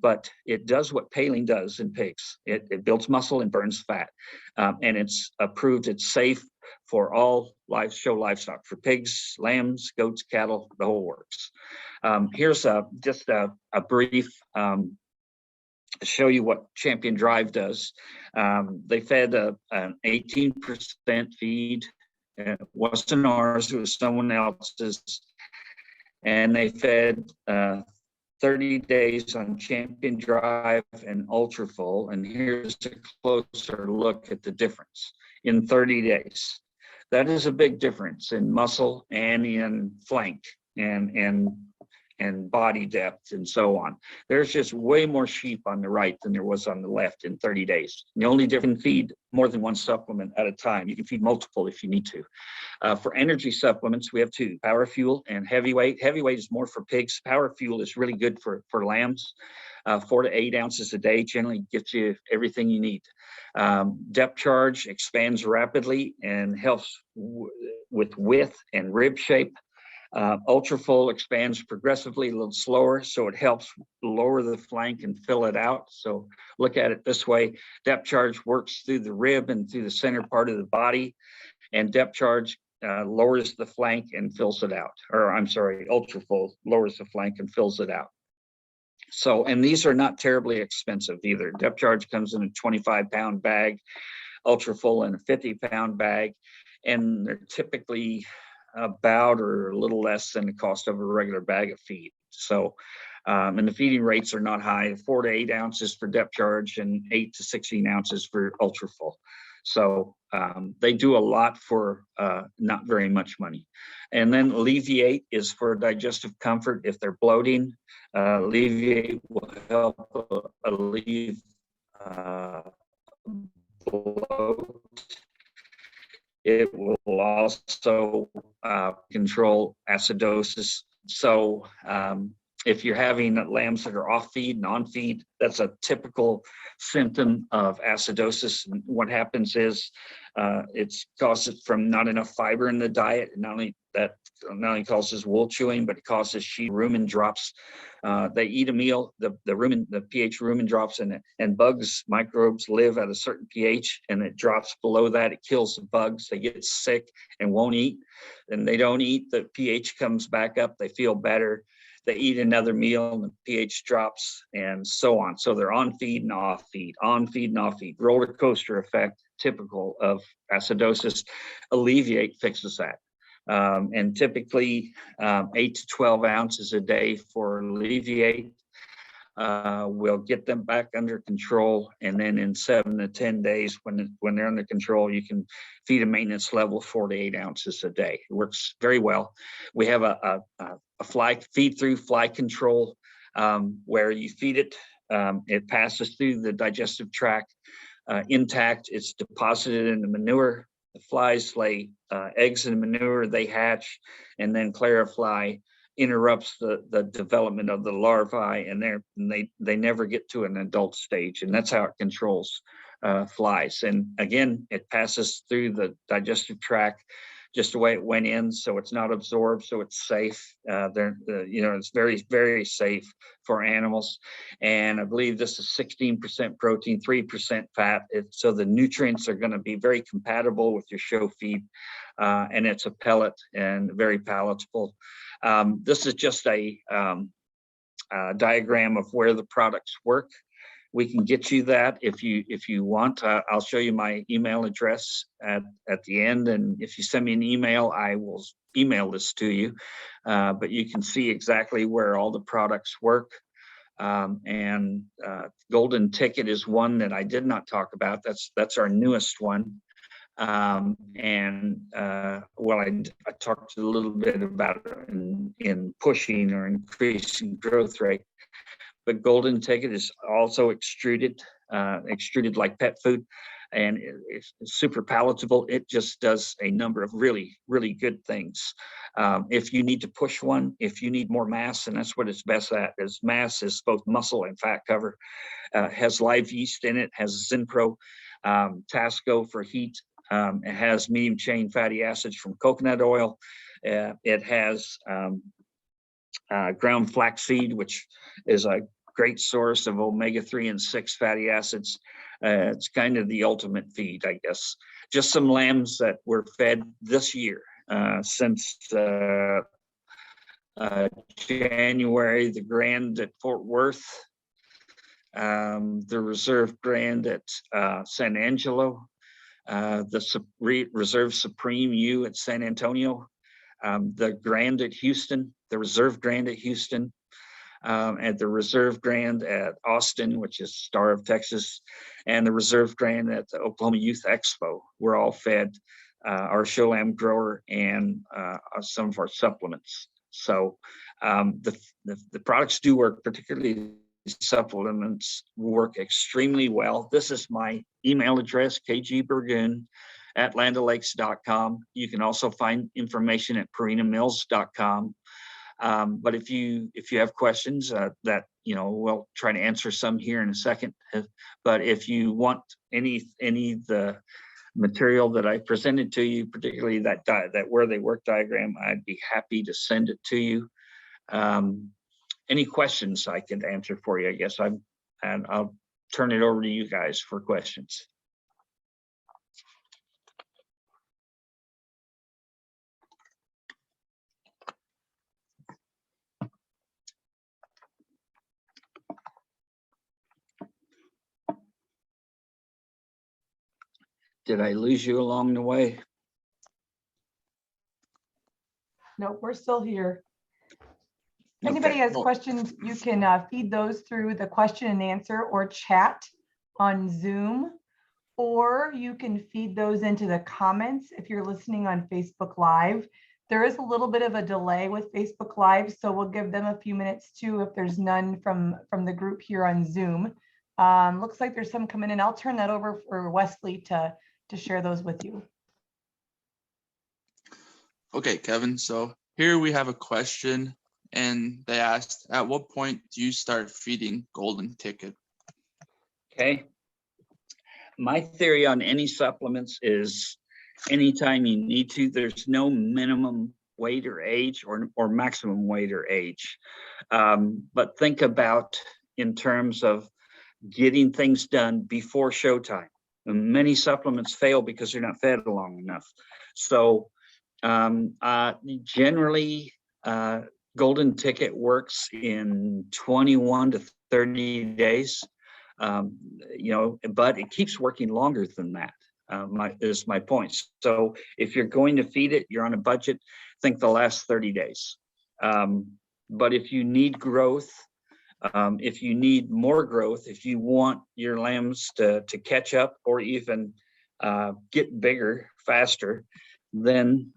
But it does what paline does in pigs. It builds muscle and burns fat. And it's approved. It's safe for all show livestock, for pigs, lambs, goats, cattle, the whole works. Here's just a brief show you what Champion Drive does. They fed an 18% feed. It wasn't ours, it was someone else's. And they fed 30 days on Champion Drive and Ultra Full. And here's a closer look at the difference in 30 days. That is a big difference in muscle and in flank and body depth and so on. There's just way more sheep on the right than there was on the left in 30 days. The only difference, feed more than one supplement at a time. You can feed multiple if you need to. For energy supplements, we have 2, Power Fuel and Heavyweight. Heavyweight is more for pigs. Power Fuel is really good for lambs. 4 to 8 ounces a day generally gets you everything you need. Depth Charge expands rapidly and helps with width and rib shape. Ultra Full expands progressively, a little slower, so it helps lower the flank and fill it out. So look at it this way. Depth Charge works through the rib and through the center part of the body, and Depth Charge lowers the flank and fills it out. Or I'm sorry, Ultra Full lowers the flank and fills it out. So, and these are not terribly expensive either. Depth Charge comes in a 25-pound bag, Ultra Full in a 50-pound bag, and they're typically about or a little less than the cost of a regular bag of feed. So, and the feeding rates are not high, 4 to 8 ounces for Depth Charge and 8 to 16 ounces for Ultra Full. So they do a lot for not very much money. And then Alleviate is for digestive comfort. If they're bloating, Alleviate will help alleviate bloat. It will also control acidosis. So if you're having lambs that are off feed and on feed, that's a typical symptom of acidosis. And what happens is it's caused from not enough fiber in the diet. And not only that not only causes wool chewing, but it causes sheep rumen drops. They eat a meal, the pH rumen drops, and bugs, microbes live at a certain pH, and it drops below that. It kills the bugs. They get sick and won't eat. And they don't eat, the pH comes back up. They feel better. They eat another meal and the pH drops, and so on. So they're on feed and off feed, on feed and off feed. Roller coaster effect, typical of acidosis. Alleviate fixes that. And typically 8 to 12 ounces a day for Alleviate will get them back under control. And then in 7 to 10 days, when they're under control, you can feed a maintenance level 4 to 8 ounces a day. It works very well. We have a fly feed through fly control where you feed it. It passes through the digestive tract intact. It's deposited in the manure. The flies lay eggs in the manure, they hatch, and then Clarifly interrupts the development of the larvae, and they never get to an adult stage, and that's how it controls flies. And again, it passes through the digestive tract just the way it went in, so it's not absorbed, so it's safe. It's very, very safe for animals. And I believe this is 16% protein, 3% fat. So the nutrients are going to be very compatible with your show feed, and it's a pellet and very palatable. This is just a diagram of where the products work. We can get you that if you want. I'll show you my email address at the end, and if you send me an email, I will email this to you. But you can see exactly where all the products work. And Golden Ticket is one that I did not talk about. That's our newest one. I talked a little bit about it in pushing or increasing growth rate. But Golden Ticket is also extruded like pet food, and it's super palatable. It just does a number of really, really good things. If you need to push one, if you need more mass, and that's what it's best at, is mass is both muscle and fat cover. Has live yeast in it, has Zinpro, Tasco for heat. It has medium chain fatty acids from coconut oil. It has ground flaxseed, which is a great source of omega-3 and 6 fatty acids. It's kind of the ultimate feed, I guess. Just some lambs that were fed this year since January, the Grand at Fort Worth, the Reserve Grand at San Angelo, the Reserve Supreme U at San Antonio, the Grand at Houston, the Reserve Grand at Houston, at the Reserve Grand at Austin, which is Star of Texas, and the Reserve Grand at the Oklahoma Youth Expo. We're all fed our show lamb grower and some of our supplements. So the products do work, particularly supplements work extremely well. This is my email address, kgburgoon@landolakes.com. You can also find information at purinamills.com. But if you have questions that we'll try to answer some here in a second. But if you want any of the material that I presented to you, particularly that where they work diagram, I'd be happy to send it to you. Any questions I could answer for you, I guess. And I'll turn it over to you guys for questions. Did I lose you along the way? No, we're still here. If anybody has questions, you can feed those through the question and answer or chat on Zoom, or you can feed those into the comments if you're listening on Facebook Live. There is a little bit of a delay with Facebook Live, so we'll give them a few minutes too if there's none from the group here on Zoom. Looks like there's some coming in. I'll turn that over for Wesley to share those with you. Okay, Kevin. So here we have a question, and they asked, at what point do you start feeding Golden Ticket? Okay. My theory on any supplements is anytime you need to. There's no minimum weight or age, or maximum weight or age. But think about in terms of getting things done before showtime. And many supplements fail because they're not fed long enough. So generally, Golden Ticket works in 21 to 30 days, but it keeps working longer than that. Is my point. So if you're going to feed it, you're on a budget, think the last 30 days. But if you need growth, if you need more growth, if you want your lambs to catch up or even get bigger faster, then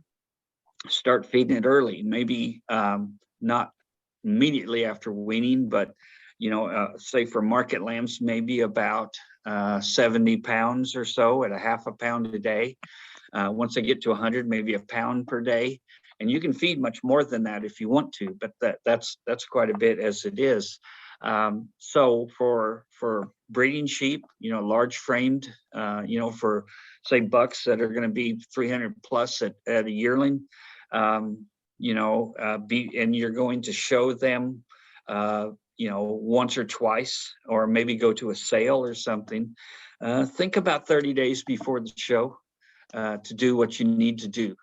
start feeding it early. Maybe not immediately after weaning, but say for market lambs, maybe about 70 pounds or so at a half a pound a day. Once they get to 100, maybe a pound per day. And you can feed much more than that if you want to, but that's quite a bit as it is. So for breeding sheep, large framed, for say bucks that are going to be 300 plus at a yearling, and you're going to show them, once or twice, or maybe go to a sale or something. Think about 30 days before the show to do what you need to do.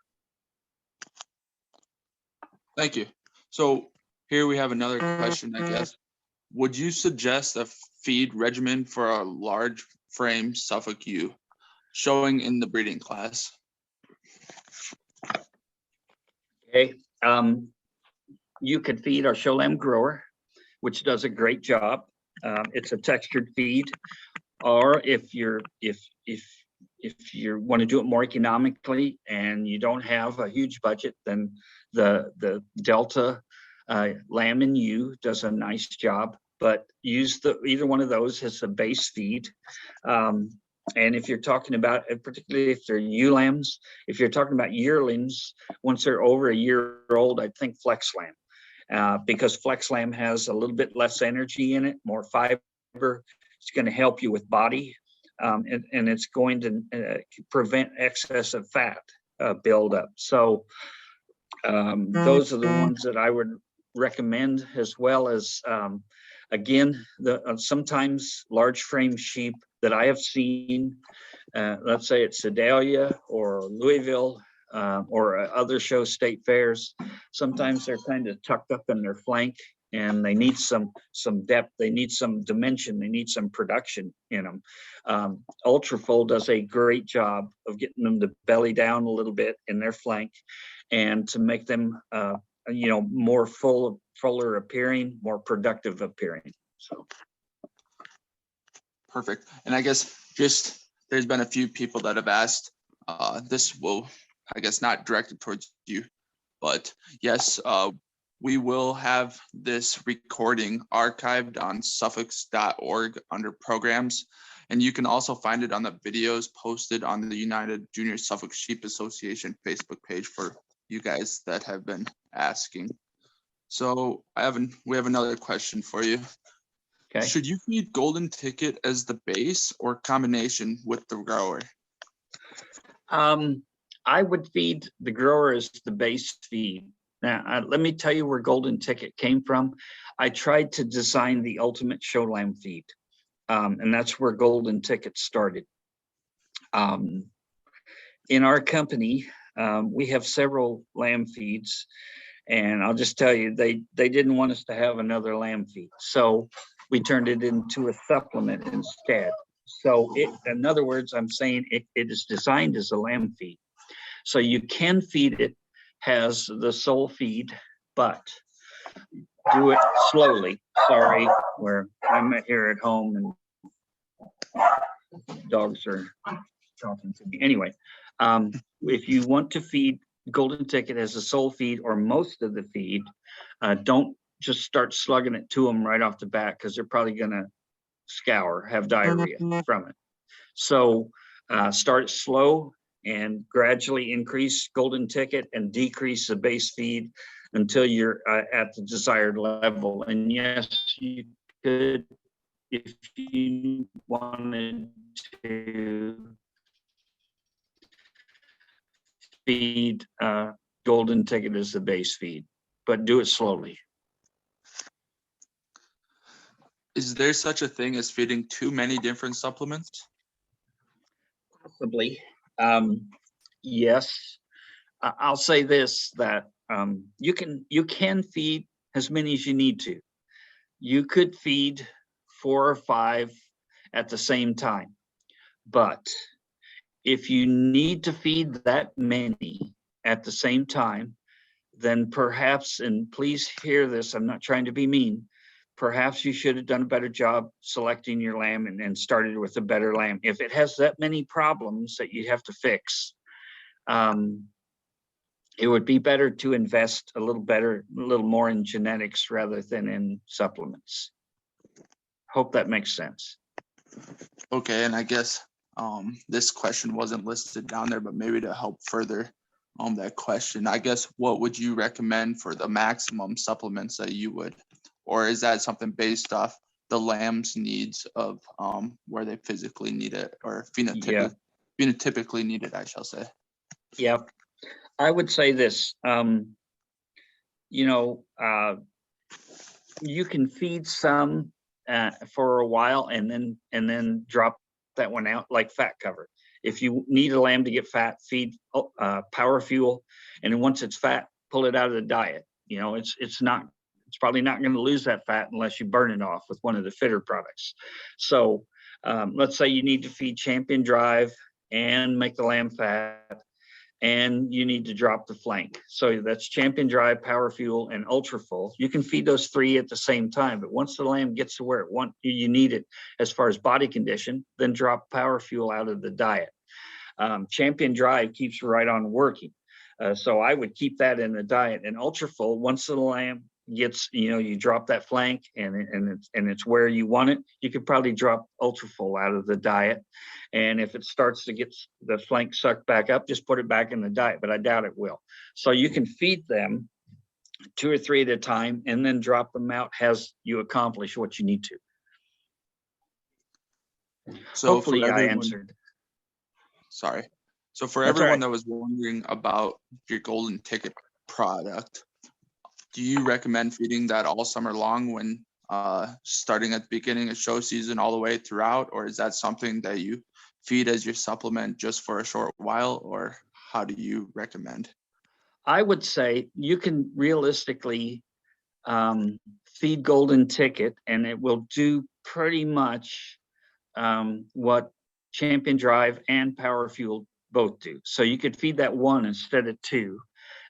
Thank you. So here we have another question, I guess. Would you suggest a feed regimen for a large frame Suffolk ewe showing in the breeding class? Okay. You could feed our show lamb grower, which does a great job. It's a textured feed. Or if you want to do it more economically and you don't have a huge budget, then the Delta lamb and ewe does a nice job. But use either one of those as a base feed. And if you're talking about, particularly if they're ewe lambs, if you're talking about yearlings, once they're over a year old, I think flex lamb, because flex lamb has a little bit less energy in it, more fiber. It's going to help you with body, and it's going to prevent excessive fat buildup. So those are the ones that I would recommend, as well as, again, sometimes large frame sheep that I have seen, let's say it's Sedalia or Louisville or other show state fairs, sometimes they're kind of tucked up in their flank and they need some depth, they need some dimension, they need some production in them. Ultrafull does a great job of getting them to belly down a little bit in their flank and to make them more fuller appearing, more productive appearing. So perfect. And I guess just there's been a few people that have asked, this will, I guess, not directed towards you, but yes, we will have this recording archived on suffolks.org under programs. And you can also find it on the videos posted on the United Junior Suffolk Sheep Association Facebook page for you guys that have been asking. So we have another question for you. Okay. Should you feed Golden Ticket as the base or combination with the grower? I would feed the grower as the base feed. Now, let me tell you where Golden Ticket came from. I tried to design the ultimate show lamb feed, and that's where Golden Ticket started. In our company, we have several lamb feeds, and I'll just tell you, they didn't want us to have another lamb feed, so we turned it into a supplement instead. So in other words, I'm saying it is designed as a lamb feed. So you can feed it as the sole feed, but do it slowly. Sorry, where I'm here at home and dogs are talking to me. Anyway, if you want to feed Golden Ticket as a sole feed or most of the feed, don't just start slugging it to them right off the bat, because they're probably going to have diarrhea from it. So start slow and gradually increase Golden Ticket and decrease the base feed until you're at the desired level. And yes, you could, if you wanted to, feed Golden Ticket as the base feed, but do it slowly. Is there such a thing as feeding too many different supplements? Possibly. Yes. I'll say this, that you can feed as many as you need to. You could feed 4 or 5 at the same time, but if you need to feed that many at the same time, then perhaps, and please hear this, I'm not trying to be mean, perhaps you should have done a better job selecting your lamb and started with a better lamb. If it has that many problems that you have to fix, it would be better to invest a little more in genetics rather than in supplements. Hope that makes sense. Okay, and I guess this question wasn't listed down there, but maybe to help further that question, I guess what would you recommend for the maximum supplements that you would, or is that something based off the lamb's needs of where they physically need it, or phenotypically need it, I shall say? Yeah, I would say this. You can feed some for a while and then drop that one out, like fat cover. If you need a lamb to get fat, feed power fuel, and then once it's fat, pull it out of the diet. It's probably not going to lose that fat unless you burn it off with one of the fitter products. So let's say you need to feed Champion Drive and make the lamb fat, and you need to drop the flank. So that's Champion Drive, Power Fuel, and Ultra Full. You can feed those 3 at the same time, but once the lamb gets to where you need it as far as body condition, then drop Power Fuel out of the diet. Champion Drive keeps right on working. So I would keep that in the diet. And Ultra Full, once the lamb gets, you drop that flank and it's where you want it, you could probably drop Ultra Full out of the diet. And if it starts to get the flank sucked back up, just put it back in the diet, but I doubt it will. So you can feed them 2 or 3 at a time and then drop them out as you accomplish what you need to. So hopefully I answered. Sorry. So for everyone that was wondering about your Golden Ticket product, do you recommend feeding that all summer long when starting at the beginning of show season all the way throughout, or is that something that you feed as your supplement just for a short while, or how do you recommend? I would say you can realistically feed Golden Ticket and it will do pretty much what Champion Drive and Power Fuel both do. So you could feed that 1 instead of 2,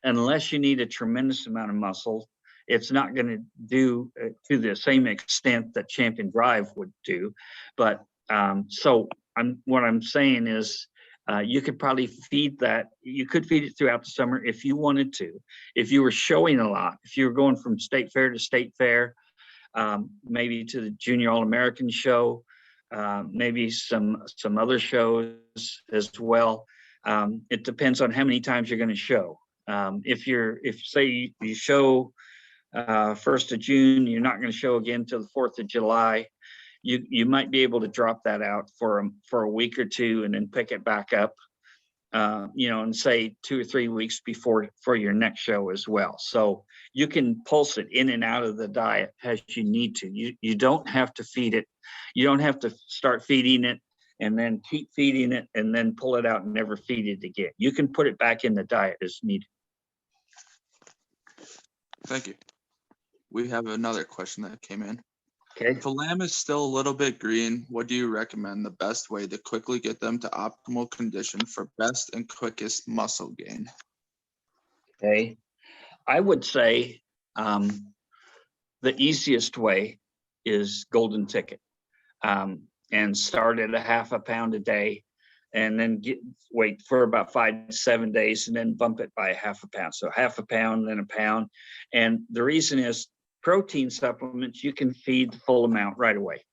unless you need a tremendous amount of muscle. It's not going to do to the same extent that Champion Drive would do. But what I'm saying is you could probably feed that. You could feed it throughout the summer if you wanted to. If you were showing a lot, if you were going from state fair to state fair, maybe to the Junior All-American show, maybe some other shows as well. It depends on how many times you're going to show. If say you show 1st of June, you're not going to show again till the 4th of July. You might be able to drop that out for a week or 2 and then pick it back up, and say 2 or 3 weeks before for your next show as well. So you can pulse it in and out of the diet as you need to. You don't have to feed it. You don't have to start feeding it and then keep feeding it and then pull it out and never feed it again. You can put it back in the diet as needed. Thank you. We have another question that came in. Okay. If a lamb is still a little bit green, what do you recommend the best way to quickly get them to optimal condition for best and quickest muscle gain? Okay. I would say the easiest way is Golden Ticket, and start at a half a pound a day and then wait for about 5 to 7 days and then bump it by a half a pound. So half a pound, then a pound. And the reason is protein supplements, you can feed the full amount right away.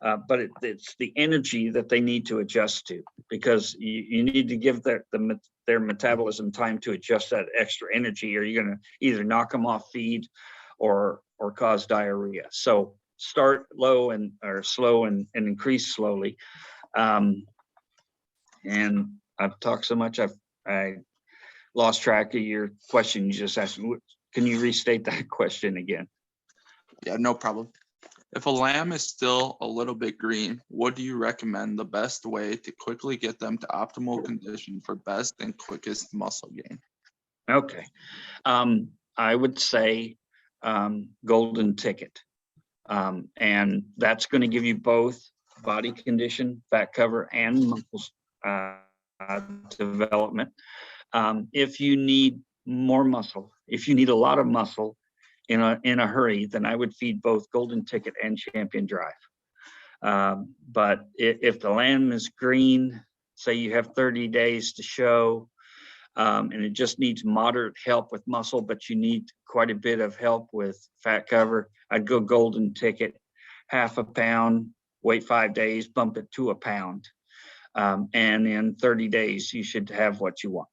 But it's the energy that they need to adjust to, because you need to give their metabolism time to adjust that extra energy, or you're going to either knock them off feed or cause diarrhea. So start low or slow and increase slowly. And I've talked so much, I lost track of your question you just asked. Can you restate that question again? Yeah, no problem. If a lamb is still a little bit green, what do you recommend the best way to quickly get them to optimal condition for best and quickest muscle gain? Okay. I would say golden ticket. And that's going to give you both body condition, fat cover, and muscle development. If you need more muscle, if you need a lot of muscle in a hurry, then I would feed both golden ticket and champion drive. But if the lamb is green, say you have 30 days to show, and it just needs moderate help with muscle, but you need quite a bit of help with fat cover, I'd go golden ticket, 1/2 pound, wait 5 days, bump it to 1 pound. And in 30 days, you should have what you want.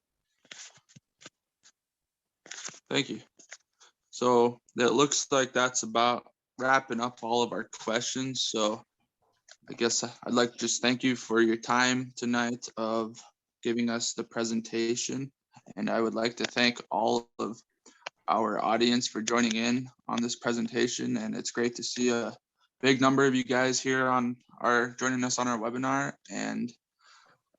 Thank you. So it looks like that's about wrapping up all of our questions. So I guess I'd like to just thank you for your time tonight of giving us the presentation. And I would like to thank all of our audience for joining in on this presentation. And it's great to see a big number of you guys here joining us on our webinar. And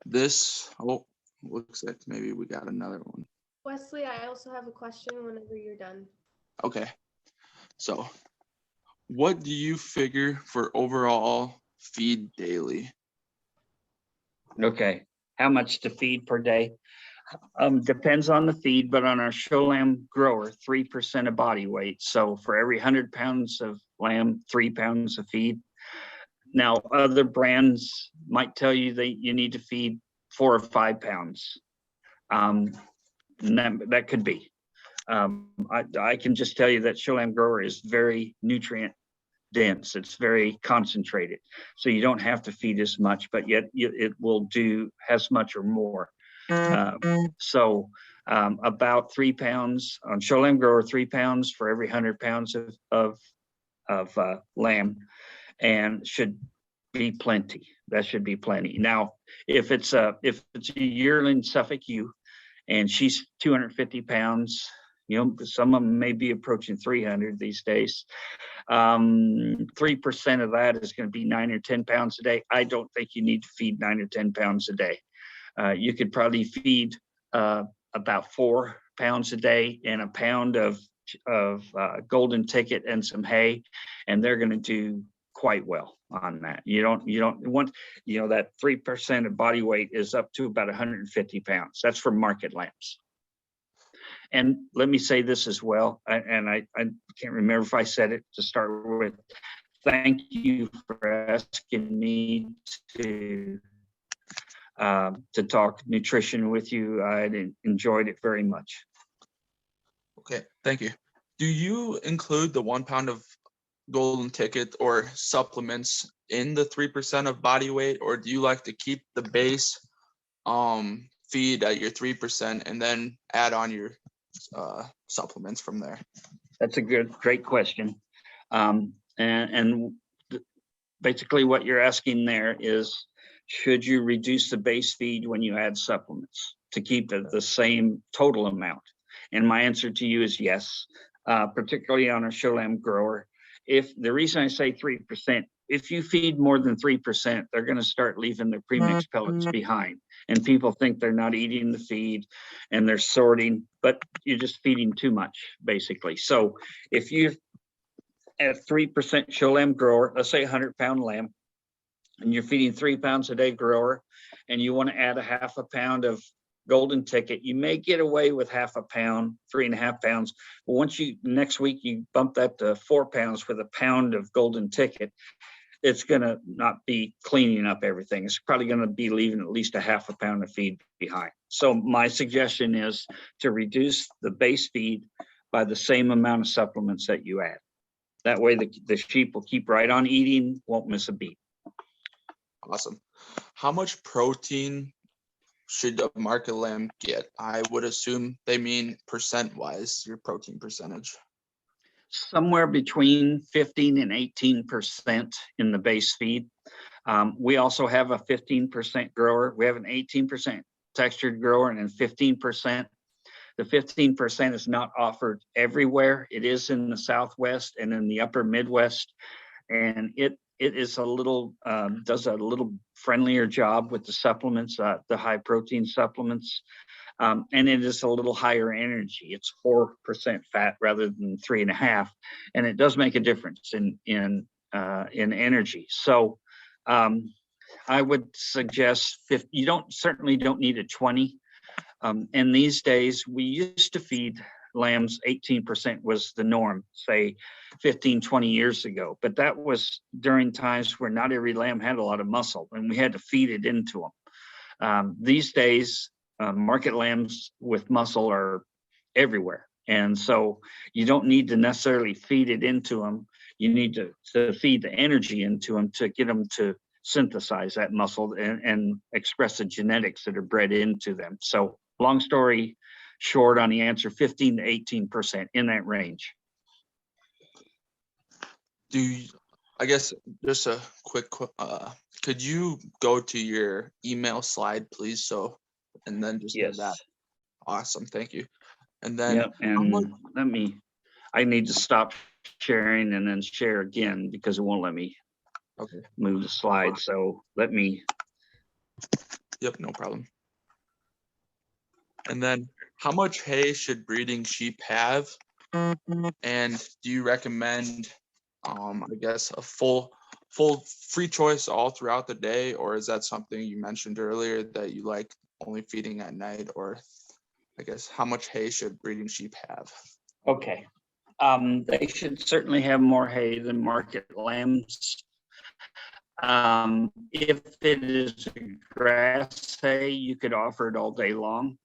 this, looks like maybe we got another one. Wesley, I also have a question whenever you're done. Okay. So what do you figure for overall feed daily? Okay. How much to feed per day? Depends on the feed, but on our show lamb grower, 3% of body weight. So for every 100 pounds of lamb, 3 pounds of feed. Now, other brands might tell you that you need to feed 4 or 5 pounds. And that could be. I can just tell you that show lamb grower is very nutrient dense. It's very concentrated. So you don't have to feed as much, but yet it will do as much or more. So about 3 pounds on show lamb grower, 3 pounds for every 100 pounds of lamb, and should be plenty. That should be plenty. Now, if it's a yearling Suffolk ewe and she's 250 pounds, some of them may be approaching 300 these days. 3% of that is going to be 9 or 10 pounds a day. I don't think you need to feed 9 or 10 pounds a day. You could probably feed about 4 pounds a day and a pound of golden ticket and some hay, and they're going to do quite well on that. You don't want, that 3% of body weight is up to about 150 pounds. That's for market lambs. And let me say this as well, and I can't remember if I said it to start with. Thank you for asking me to talk nutrition with you. I enjoyed it very much. Okay, thank you. Do you include the 1 pound of golden ticket or supplements in the 3% of body weight, or do you like to keep the base feed at your 3% and then add on your supplements from there? That's a great question. And basically what you're asking there is, should you reduce the base feed when you add supplements to keep the same total amount? And my answer to you is yes, particularly on a show lamb grower. If the reason I say 3%, if you feed more than 3%, they're going to start leaving their premixed pellets behind. And people think they're not eating the feed and they're sorting, but you're just feeding too much, basically. So if you at 3% show lamb grower, let's say 100-pound lamb, and you're feeding 3 pounds a day grower, and you want to add a 1/2 pound of golden ticket, you may get away with 1/2 pound, 3.5 pounds. But once next week you bump that to 4 pounds with a pound of golden ticket, it's going to not be cleaning up everything. It's probably going to be leaving at least a 1/2 pound of feed behind. So my suggestion is to reduce the base feed by the same amount of supplements that you add. That way the sheep will keep right on eating, won't miss a beat. Awesome. How much protein should a market lamb get? I would assume they mean percent-wise, your protein percentage. Somewhere between 15 and 18% in the base feed. We also have a 15% grower. We have an 18% textured grower and then 15%. The 15% is not offered everywhere. It is in the Southwest and in the upper Midwest. And it is a little, does a little friendlier job with the supplements, the high protein supplements. And it is a little higher energy. It's 4% fat rather than 3.5%. And it does make a difference in energy. So I would suggest 50, you certainly don't need a 20. And these days we used to feed lambs 18% was the norm, say 15, 20 years ago. But that was during times where not every lamb had a lot of muscle and we had to feed it into them. These days, market lambs with muscle are everywhere. And so you don't need to necessarily feed it into them. You need to feed the energy into them to get them to synthesize that muscle and express the genetics that are bred into them. So long story short on the answer, 15 to 18% in that range. I guess just a quick, could you go to your email slide, please? So, and then just have that. Awesome, thank you. And then I need to stop sharing and then share again because it won't let me move the slide. So let me. Yep, no problem. And then how much hay should breeding sheep have? And do you recommend, I guess, a full free choice all throughout the day? Or is that something you mentioned earlier that you like only feeding at night? Or I guess, how much hay should breeding sheep have? Okay. They should certainly have more hay than market lambs. If it is grass hay, you could offer it all day long.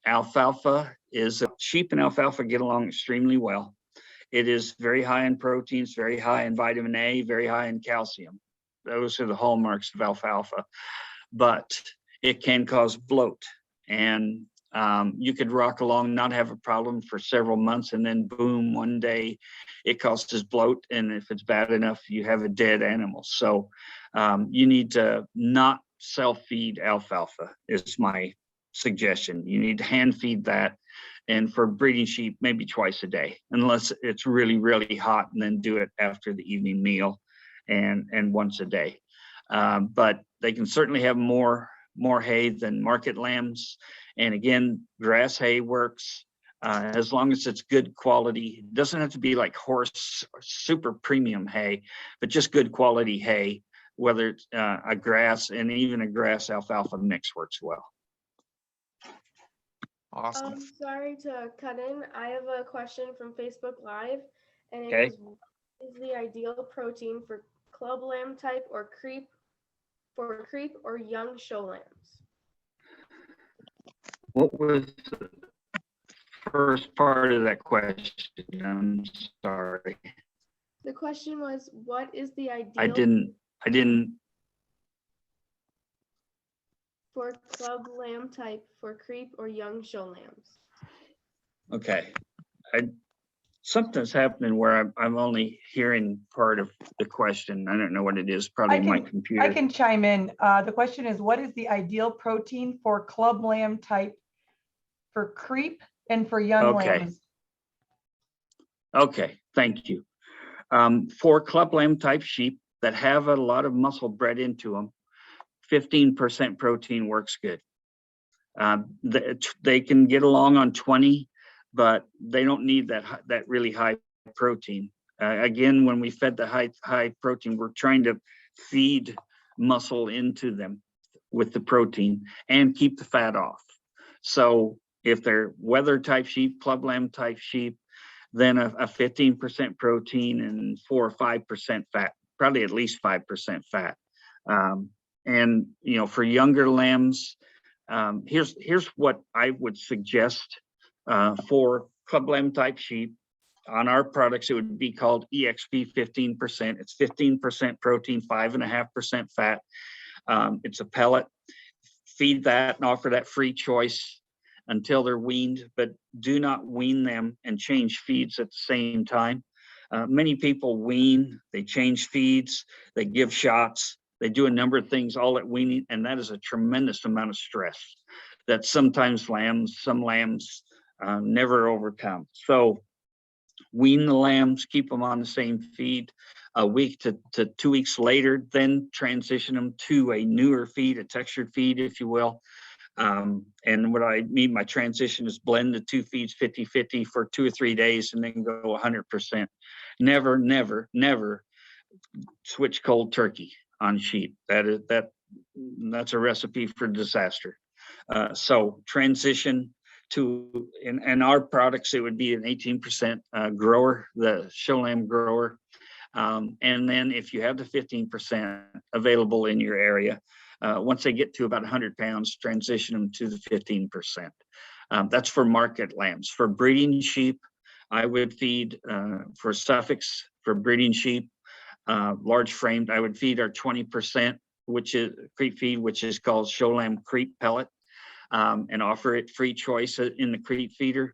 Alfalfa is, sheep and alfalfa get along extremely well. It is very high in proteins, very high in vitamin A, very high in calcium. Those are the hallmarks of alfalfa, but it can cause bloat. And you could rock along, not have a problem for several months, and then boom, one day it causes bloat. And if it's bad enough, you have a dead animal. So you need to not self-feed alfalfa is my suggestion. You need to hand feed that. And for breeding sheep, maybe twice a day, unless it's really, really hot, and then do it after the evening meal and once a day. But they can certainly have more hay than market lambs. And again, grass hay works as long as it's good quality. It doesn't have to be like horse or super premium hay, but just good quality hay, whether it's a grass and even a grass alfalfa mix works well. Awesome. Sorry to cut in. I have a question from Facebook Live, and it is, what is the ideal protein for club lamb type or creep or young show lambs? What was the first part of that question? I'm sorry. The question was, what is the ideal? I didn't. For club lamb type for creep or young show lambs. Okay. Something's happening where I'm only hearing part of the question. I don't know what it is, probably my computer. I can chime in. The question is, what is the ideal protein for club lamb type for creep and for young lambs? Okay, thank you. For club lamb type sheep that have a lot of muscle bred into them, 15% protein works good. They can get along on 20, but they don't need that really high protein. Again, when we fed the high protein, we're trying to feed muscle into them with the protein and keep the fat off. So if they're weather type sheep, club lamb type sheep, then a 15% protein and 4 or 5% fat, probably at least 5% fat. And for younger lambs, here's what I would suggest for club lamb type sheep. On our products, it would be called EXP 15%. It's 15% protein, 5.5% fat. It's a pellet. Feed that and offer that free choice until they're weaned, but do not wean them and change feeds at the same time. Many people wean, they change feeds, they give shots, they do a number of things all at weaning, and that is a tremendous amount of stress. that sometimes some lambs never overcome. So wean the lambs, keep them on the same feed. A week to 2 weeks later, then transition them to a newer feed, a textured feed, if you will. And what I mean by transition is blend the 2 feeds 50-50 for 2 or 3 days and then go 100%. Never, never, never switch cold turkey on sheep. That's a recipe for disaster. So transition to, in our products, it would be an 18% grower, the show lamb grower. And then if you have the 15% available in your area, once they get to about 100 pounds, transition them to the 15%. That's for market lambs. For breeding sheep, I would feed for Suffolks, for breeding sheep, large framed, I would feed our 20%, which is creep feed, which is called show lamb creep pellet, and offer it free choice in the creep feeder.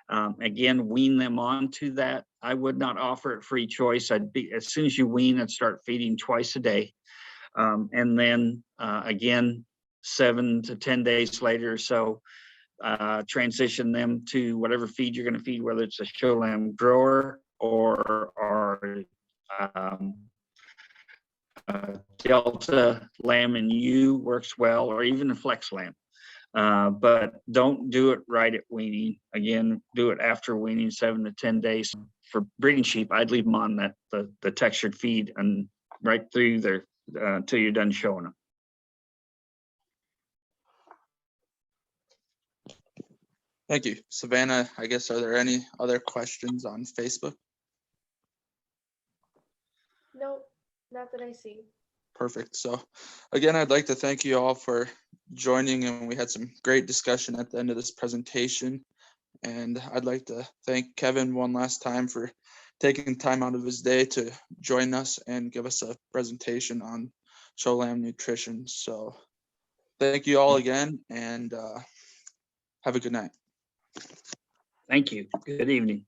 Again, wean them onto that. I would not offer it free choice. As soon as you wean, I'd start feeding twice a day. And then again, 7 to 10 days later or so, transition them to whatever feed you're going to feed, whether it's a show lamb grower or Delta lamb and ewe works well, or even a flex lamb. But don't do it right at weaning. Again, do it after weaning, 7 to 10 days. For breeding sheep, I'd leave them on the textured feed and right through there until you're done showing them. Thank you. Savannah, I guess, are there any other questions on Facebook? Nope, not that I see. Perfect. So again, I'd like to thank you all for joining, and we had some great discussion at the end of this presentation. And I'd like to thank Kevin one last time for taking time out of his day to join us and give us a presentation on show lamb nutrition. So thank you all again, and have a good night. Thank you. Good evening.